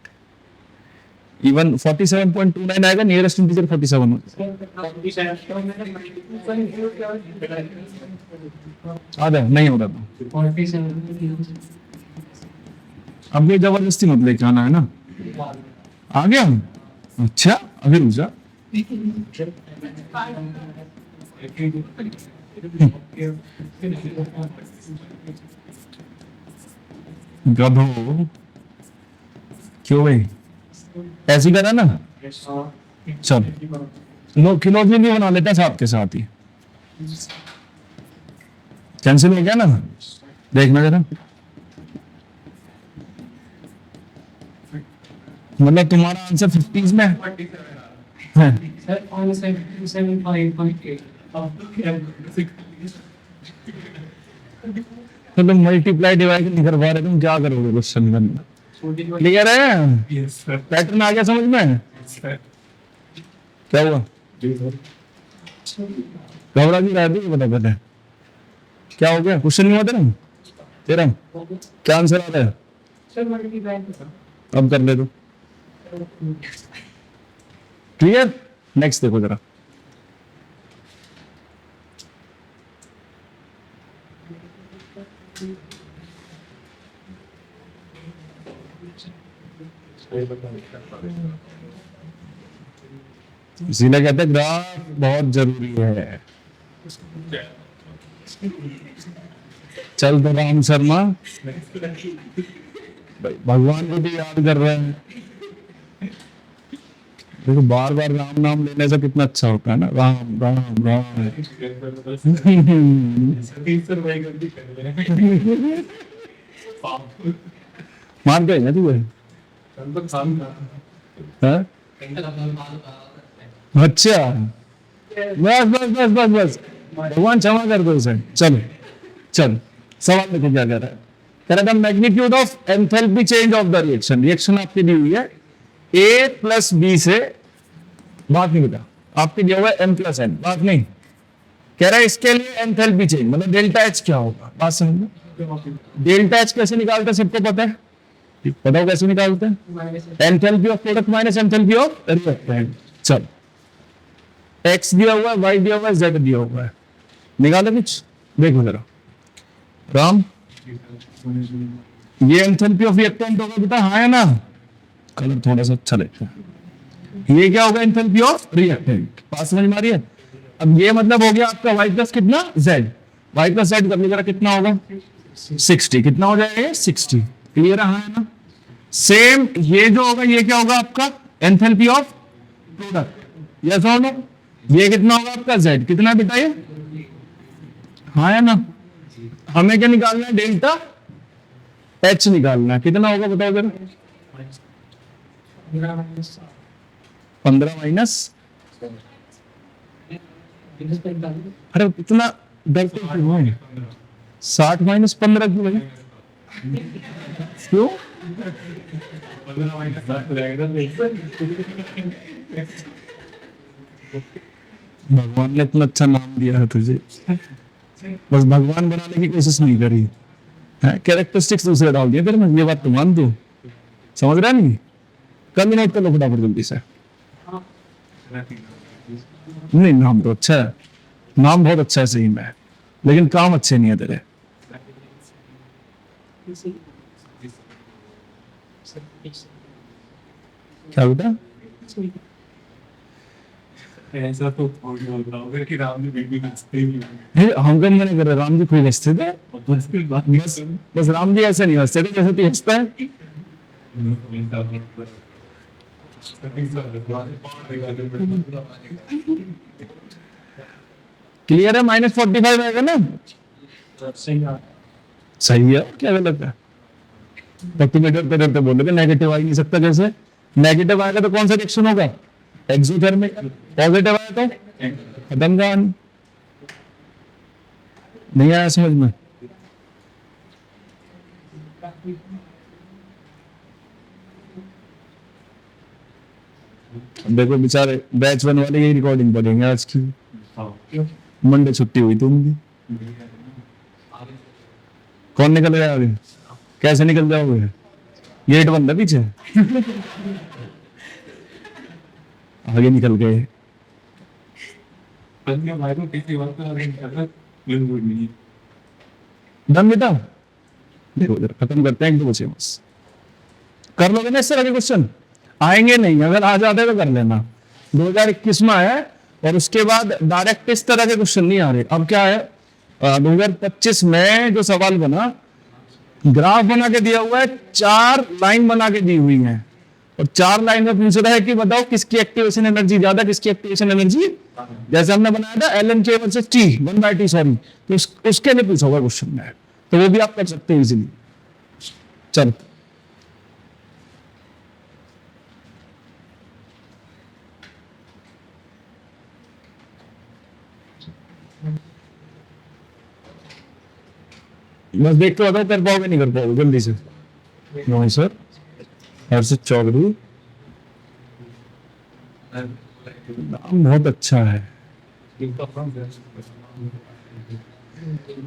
इवन 47.29 आएगा, नियरेस्ट इंटीजर 47 आधा नहीं होगा तो। अब कोई जबरदस्ती मत लेके आना है ना। आ गया? अच्छा अभी रुक जा। गधो क्यों भाई, ऐसी करा ना। चल नो खिलौने भी बना लेते हैं साथ के साथ ही। कैंसिल हो गया ना, देखना जरा। मतलब तुम्हारा आंसर 50s में है। तो तुम मल्टीप्लाई डिवाइड नहीं कर पा रहे, तुम क्या करोगे क्वेश्चन में? क्लियर है? पैटर्न आ गया समझ में? क्या हुआ, घबरा भी रहा है? बता पहले क्या हो गया, क्वेश्चन नहीं हुआ तेरा क्या आंसर आ रहा है? अब कर ले दो। क्लियर? नेक्स्ट देखो जरा। इसीलिए कहते हैं ग्राफ बहुत जरूरी है। चल तो राम शर्मा भगवान को भी याद कर रहे हैं। देखो बार बार राम नाम लेने से कितना अच्छा होता है ना, राम राम राम। मान गए ना तू? हाँ? अच्छा बस बस बस बस बस, भगवान क्षमा कर दो उसे। चलो चल सवाल देखो क्या कह रहा है। कह रहा था magnitude of enthalpy change of the reaction. Reaction आपकी दी हुई है A प्लस बी से, बात नहीं बेटा आपकी दिया हुआ है M प्लस N, बात नहीं। कह रहा है इसके लिए एंथैल्पी चेंज मतलब डेल्टा H क्या होगा, बात समझ लो। डेल्टा H कैसे निकालते हैं सबको पता है, बताओ कैसे निकालते हैं? Enthalpy of product minus enthalpy of reactant. चल X दिया हुआ है, Y दिया हुआ है, Z दिया हुआ है, निकाले कुछ देखो जरा। राम ये एंथैल्पी ऑफ रिएक्टेंट होगा बेटा, हाँ है ना? कलर थोड़ा सा अच्छा लगता है। ये क्या होगा, एंथैल्पी ऑफ रिएक्टेंट। बात समझ में आ रही है? अब ये मतलब हो गया आपका Y प्लस कितना Z, Y प्लस Z करने जरा कितना होगा 60, कितना हो जाएगा ये 60। क्लियर है, हाँ है ना? सेम ये जो होगा ये क्या होगा आपका एंथैल्पी ऑफ प्रोडक्ट, यस और नो? ये कितना होगा आपका Z, कितना बेटा ये, हाँ है ना? हमें क्या निकालना है, डेल्टा H निकालना है, कितना होगा बताओ जरा? 15 माइनस, अरे इतना डर तो क्यों है? 60 माइनस 15 क्यों भाई, क्यों? भगवान ने इतना अच्छा नाम दिया है तुझे, बस भगवान बनाने की कोशिश नहीं करी है, कैरेक्टरिस्टिक्स दूसरे डाल दिए तेरे में। ये बात तो मान दो, समझ रहा नहीं? कल ही नोट कर लो फटाफट जल्दी से। नहीं नाम तो अच्छा है, नाम बहुत अच्छा है सही में, लेकिन काम अच्छे नहीं है तेरे। क्या बेटा? ऐसा तो बोल रहा हूँ कि राम जी बिल्कुल हंसते ही नहीं ये हम कम नहीं कर रहे, राम जी खुद हंसते थे। बस फिर बात बस बस राम जी ऐसे नहीं हंसते थे जैसे तू हंसता है। क्लियर है, -45 आएगा ना? सही है, क्या गलत है? मीटर पे रहते बोलोगे नेगेटिव आ ही नहीं सकता, जैसे नेगेटिव आएगा तो कौन सा रिएक्शन होगा? एक्सोथर्मिक। पॉजिटिव आया तो खत्म कहानी। नहीं आया समझ में? अब देखो बेचारे बैच वन वाले यही रिकॉर्डिंग पढ़ेंगे आज की। मंडे छुट्टी हुई थी उनकी। कौन निकल गया आगे? कैसे निकल जाओगे? गेट बंद है पीछे। आगे निकल गए। भाई को किसी बात का बिल्कुल नहीं डन बेटा, देखो जरा खत्म करते हैं, एक दो बचे बस। कर लोगे ना इस तरह के क्वेश्चन? आएंगे नहीं, अगर आ जाते तो कर लेना। 2021 में आया और उसके बाद डायरेक्ट इस तरह के क्वेश्चन नहीं आ रहे। अब क्या है, 2025 में जो सवाल बना, ग्राफ बना के दिया हुआ है, 4 लाइन बना के दी हुई है और 4 लाइन में पूछ रहा है कि बताओ किसकी एक्टिवेशन एनर्जी ज्यादा, किसकी एक्टिवेशन एनर्जी। जैसे हमने बनाया था LN versus T 1/T, sorry, तो उसके लिए पूछा हुआ क्वेश्चन में, तो वो भी आप कर सकते हैं इजीली। चलो बस देख के बताओ, कर पाओगे नहीं कर पाओगे जल्दी से। नो सर, हर्षित चौधरी नाम बहुत अच्छा है।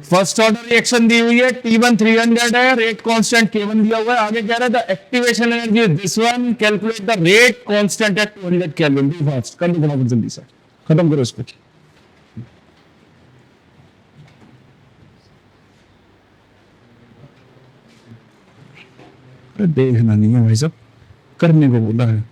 फर्स्ट ऑर्डर रिएक्शन दी हुई है, T1 300 है, रेट कांस्टेंट K1 दिया हुआ है। आगे कह रहा था activation energy this one, calculate the rate constant at 200 kelvin. Be fast कर दो फटाफट, जल्दी से खत्म करो इसको। देखना नहीं है भाई साहब, करने को बोला है।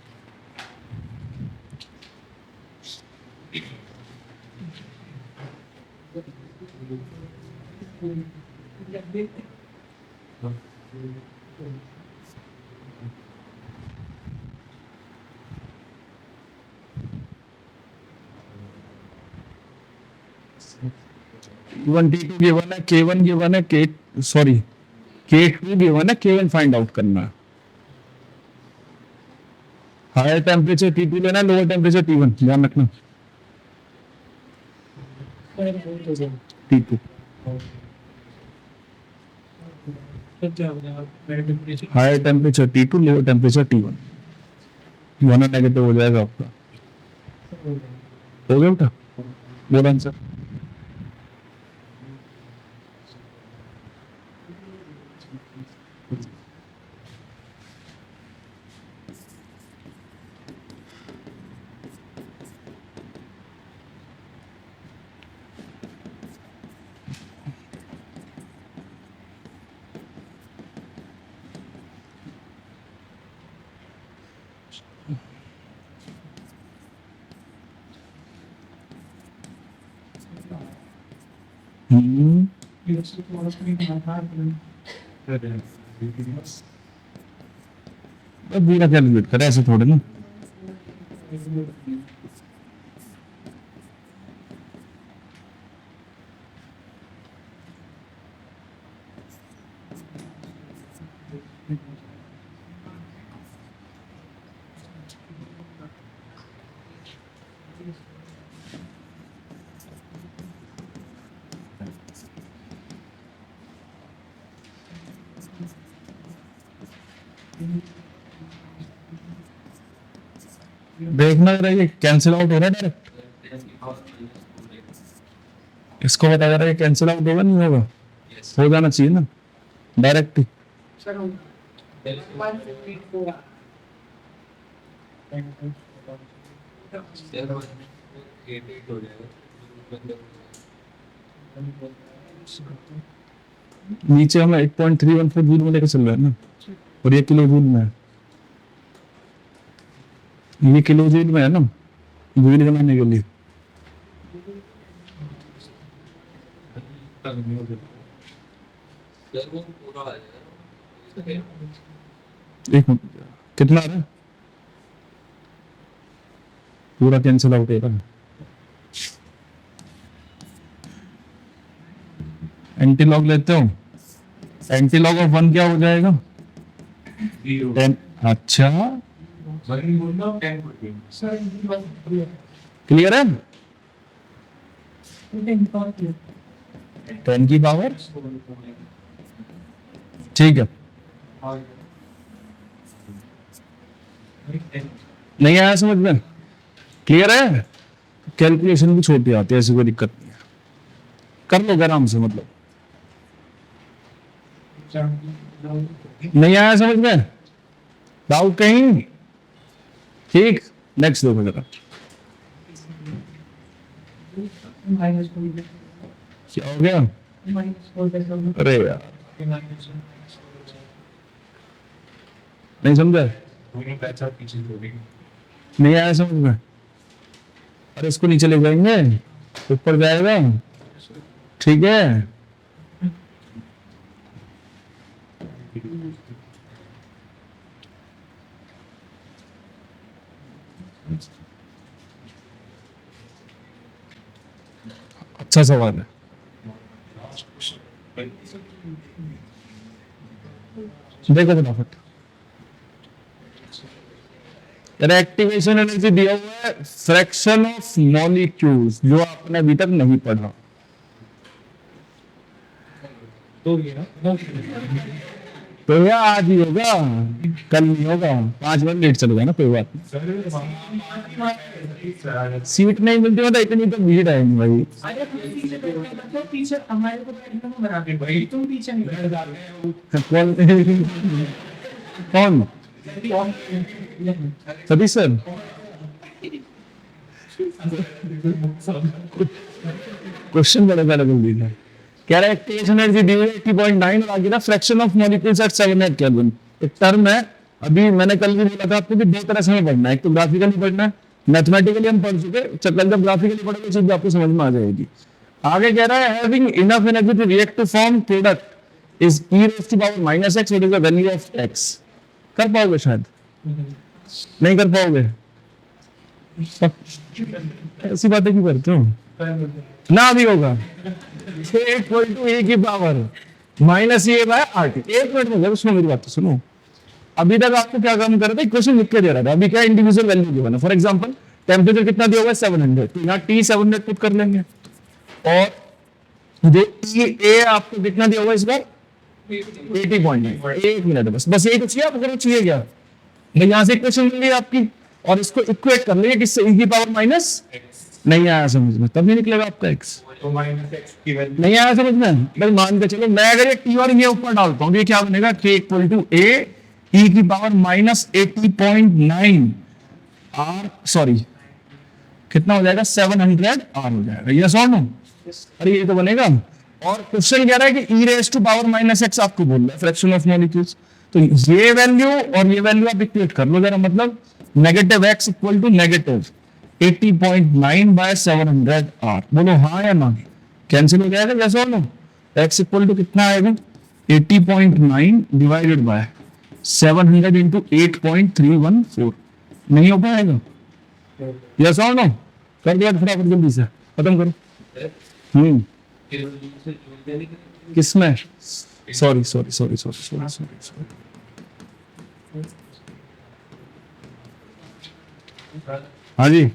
T1 T2 गिवन है, K1 गिवन है, K2 गिवन है, K1 फाइंड आउट करना है। हायर टेम्परेचर T2 लेना, लोअर टेम्परेचर T1, ध्यान रखना। T2 higher temperature T2, lower temperature T1, दोनों नेगेटिव हो जाएगा आपका। हो गया बेटा, बोल आंसर। पूरा कैलकुलेट करे ऐसे थोड़े ना। देखना जरा, ये कैंसिल आउट हो रहा है डायरेक्ट। इसको बता जरा, ये कैंसिल आउट होगा नहीं होगा? हो जाना चाहिए ना डायरेक्ट ही। Sir, 154. नीचे हमें 8.314 जूल में लेकर चल रहा है ना, और ये किलो जूल में है। ये किलो जूल में है ना, जूल बनाने के लिए। सर वो पूरा आ जाएगा। एक मिनट, कितना आ रहा है? पूरा कैंसिल आउट है। एंटी लॉग लेते हो, एंटी लॉग ऑफ 1 क्या हो जाएगा? 10। अच्छा, Sir, it was clear. Clear है? You can call it. 10 की पावर, ठीक है। नहीं आया समझ में? क्लियर है? कैलकुलेशन भी छोटी आती है, ऐसी कोई दिक्कत नहीं है, कर लो आराम से। मतलब नहीं आया समझ में? डाउट कहीं? ठीक, नेक्स्ट देखो जरा, Minus 4. क्या हो गया? Minus 4 by 7. अरे यार, नहीं समझा? नहीं आया समझ में? अरे इसको नीचे ले जाएंगे, ऊपर जाएगा, ठीक है? अच्छा सवाल है। देखो फटाफट, एक्टिवेशन एनर्जी दिया हुआ है फ्रैक्शन ऑफ मॉलिक्यूल्स, जो आपने अभी तक नहीं पढ़ा। तो यह आज ही होगा, कल नहीं होगा, 5 मिनट लेट चलेगा ना, कोई बात नहीं। सीट नहीं मिलती मतलब इतनी तो भीड़ है नहीं भाई। अरे तुम पीछे बैठ के मतलब पीछे हमारे को बैठने को बना के भाई तुम पीछे नहीं बैठ जाते कौन? हो। सतीश सर, क्वेश्चन बड़े पहले बोल दिया। कह रहा है एक्टिवेशन एनर्जी दी हुई 80.9 और आगे ना fraction of molecules at 700 kelvin. एक टर्म है, अभी मैंने कल भी बोला था आपको कि दो तरह से हमें पढ़ना है, एक तो ग्राफिकली पढ़ना है, मैथमेटिकली हम पढ़ चुके, कल जब ग्राफिकली पढ़ोगे चीज आपको समझ में आ जाएगी। आगे कह रहा है having enough energy to react to form product is e raised to power minus x, what is the value of x। कर पाओगे शायद? नहीं कर पाओगे? ऐसी बातें क्यों करते हो? ना भी होगा 8 की power minus A by R T. एक मिनट में उसमें मेरी बात तो सुनो। अभी तक आपको क्या काम कर रहा था, इक्वेशन लिख के दे रहा था, अभी क्या इंडिविजुअल वैल्यू गिवन है। फॉर एग्जांपल टेम्परेचर कितना दिया हुआ है 700, तो यहाँ टी 700 पुट कर लेंगे, और जो टी ए आपको कितना दिया हुआ है इस बार 80.9। एक मिनट बस यही तो चाहिए आपको, चाहिए क्या भाई? यहाँ से इक्वेशन मिल गई आपकी, और इसको इक्वेट कर लेंगे किससे, e की पावर माइनस, नहीं आया समझ में? तब नहीं निकलेगा आपका x। नहीं आया समझ में? भाई मान के चलो मैं अगर ये t और ये ऊपर डालता हूँ, ये क्या बनेगा, k equal to a e की पावर माइनस 80.9 r, सॉरी कितना हो जाएगा 700 r हो जाएगा, यस और नो? अरे ये तो बनेगा। और क्वेश्चन कह रहा है कि e raise to power minus x आपको बोल रहा है फ्रैक्शन ऑफ मॉलिक्यूल्स, तो ये वैल्यू और ये वैल्यू आप इक्वेट कर लो जरा। मतलब negative x equal to negative 80.9 by 700 r, बोलो हाँ या ना? कैंसिल हो जाएगा, जैसे हो नो? x इक्वल टू कितना आएगा 80.9 डिवाइडेड बाय 700 इंटू 8.314, नहीं हो पाएगा? यस और नो? कर दिया फटाफट जल्दी से खत्म करो। किसमें? Sorry sorry sorry sorry sorry sorry sorry, हाँ जी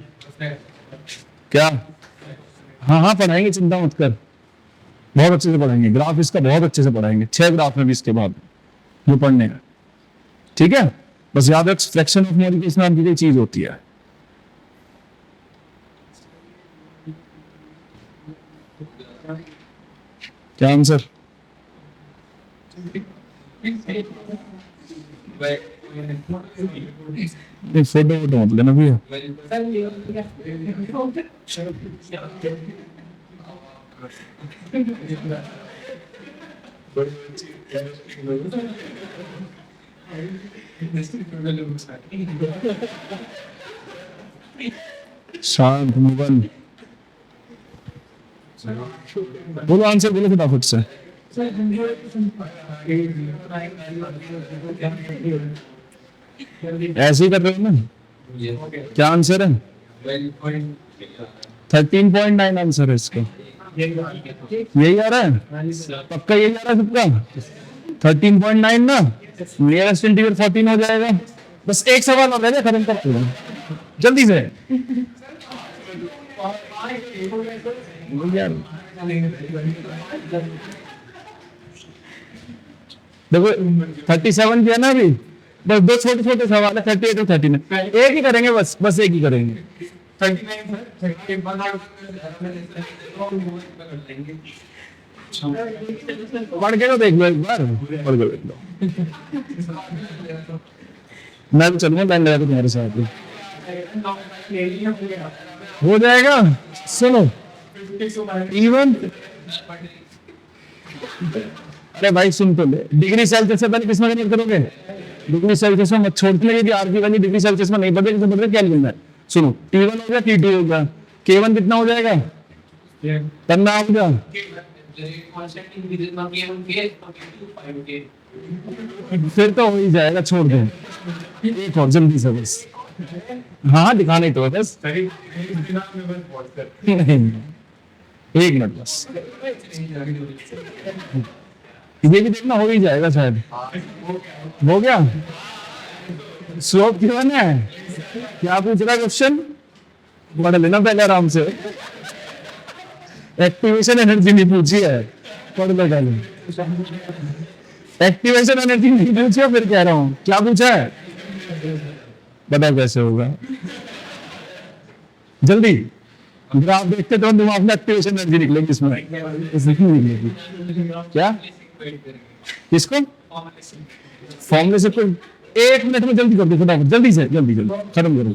क्या? हाँ हाँ पढ़ाएंगे, चिंता मत कर, बहुत अच्छे से पढ़ाएंगे। ग्राफ इसका बहुत अच्छे से पढ़ाएंगे, 6 ग्राफ में भी इसके बाद जो पढ़ने हैं, ठीक है? बस याद रख फ्रैक्शन ऑफ मॉलिक्यूल्स नाम की कोई चीज होती है। क्या आंसर? नहीं फोटो वोटो मत लेना भैया। शांत मुगल बोलो आंसर बोलो फटाफट से Sir, 100 ऐसे ही कर रहे हो ना क्या आंसर है 13.9 आंसर है इसका यही आ रहा है पक्का यही आ रहा है सबका 13.9 ना नियरेस्ट इंटीरियर 14 हो जाएगा बस एक सवाल और रह गया खत्म करते हैं जल्दी से यार देखो 37 किया ना अभी बस दो छोटे छोटे सवाल है 38 और 39 एक ही करेंगे बस एक ही करेंगे 39 पढ़ के तो देख लो एक बार पढ़ के देख लो मैं भी चलूंगा लाइन लगा के तुम्हारे साथ ही। हो जाएगा सुनो इवन अरे भाई सुन तो ले डिग्री सेल्सियस से पहले किसमें कनेक्ट करोगे डिग्री सेल्सियस में मत छोड़ने की आर की वैल्यू डिग्री सेल्सियस में नहीं बदलेगी तो बदले क्या लिखना है सुनो T1 हो गया T2 हो गया K1 कितना हो जाएगा करना हो गया फिर तो हो ही जाएगा छोड़ दो एक और जल्दी से बस हाँ दिखाना ही तो है बस नहीं एक मिनट बस ये भी देखना हो ही जाएगा शायद हो गया स्लोप गिवन है क्या पूछ रहा है क्वेश्चन पढ़ लेना पहले आराम से एक्टिवेशन एनर्जी नहीं पूछी है पढ़ लो पहले एक्टिवेशन एनर्जी नहीं पूछी है फिर कह रहा हूँ क्या पूछा है बताओ कैसे होगा जल्दी ग्राफ देखते तो दिमाग में एक्टिवेशन एनर्जी निकलेगी इसमें नहीं निकलेगी क्या किसको फॉर्मूले से कोई एक मिनट में जल्दी कर दो फटाफट जल्दी से जल्दी खत्म करो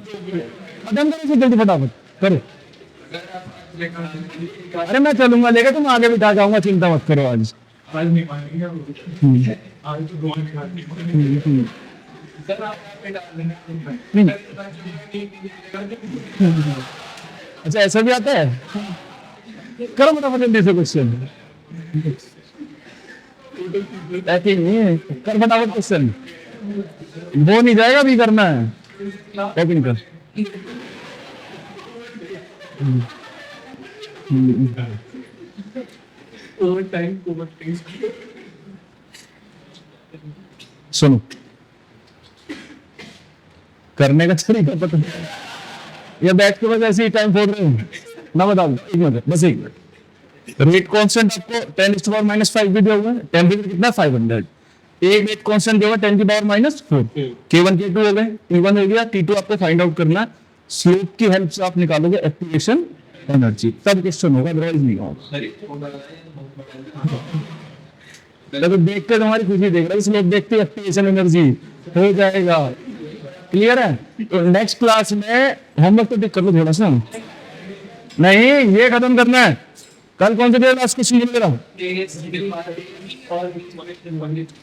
से जल्दी फटाफट करो अरे मैं चलूंगा लेकर तुम आगे बिठा जाऊंगा चिंता मत करो आज नहीं मानेंगे आज तो गोल सर आप पे डाल देना अच्छा ऐसा भी आता है करो फटाफट जल्दी से क्वेश्चन ऐसे नहीं है कर फटाफट क्वेश्चन वो नहीं जाएगा भी करना है ओपन कर ओवर टाइम ओवर टेस्ट सुनो करने का तरीका पता या बैठ के बस ऐसे ही टाइम फोड़ रहे हो ना बताओ एक मिनट बस एक मिनट रेट कांस्टेंट आपको 10⁻⁵ भी दिया हुआ है टेम्परेचर कितना 500 एक रेट कांस्टेंट दिया हुआ 10⁻⁴ K1 K2 हो गए T1 हो गया T2 आपको फाइंड आउट करना है स्लोप की हेल्प से आप निकालोगे एक्टिवेशन एनर्जी तब क्वेश्चन होगा अदरवाइज नहीं होगा तो देखते तुम्हारी खुशी देख रहा है स्लोप देखते एक्टिवेशन एनर्जी हो जाएगा क्लियर है तो नेक्स्ट क्लास में होमवर्क तो टिक कर लो थोड़ा सा नहीं ये खत्म करना है कल कौन सा डेट लास्ट क्वेश्चन मिल रहा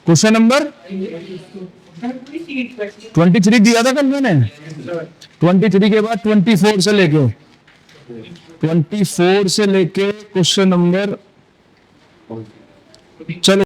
क्वेश्चन नंबर 23 दिया था कल मैंने 23 के बाद 24 से लेके क्वेश्चन नंबर चलो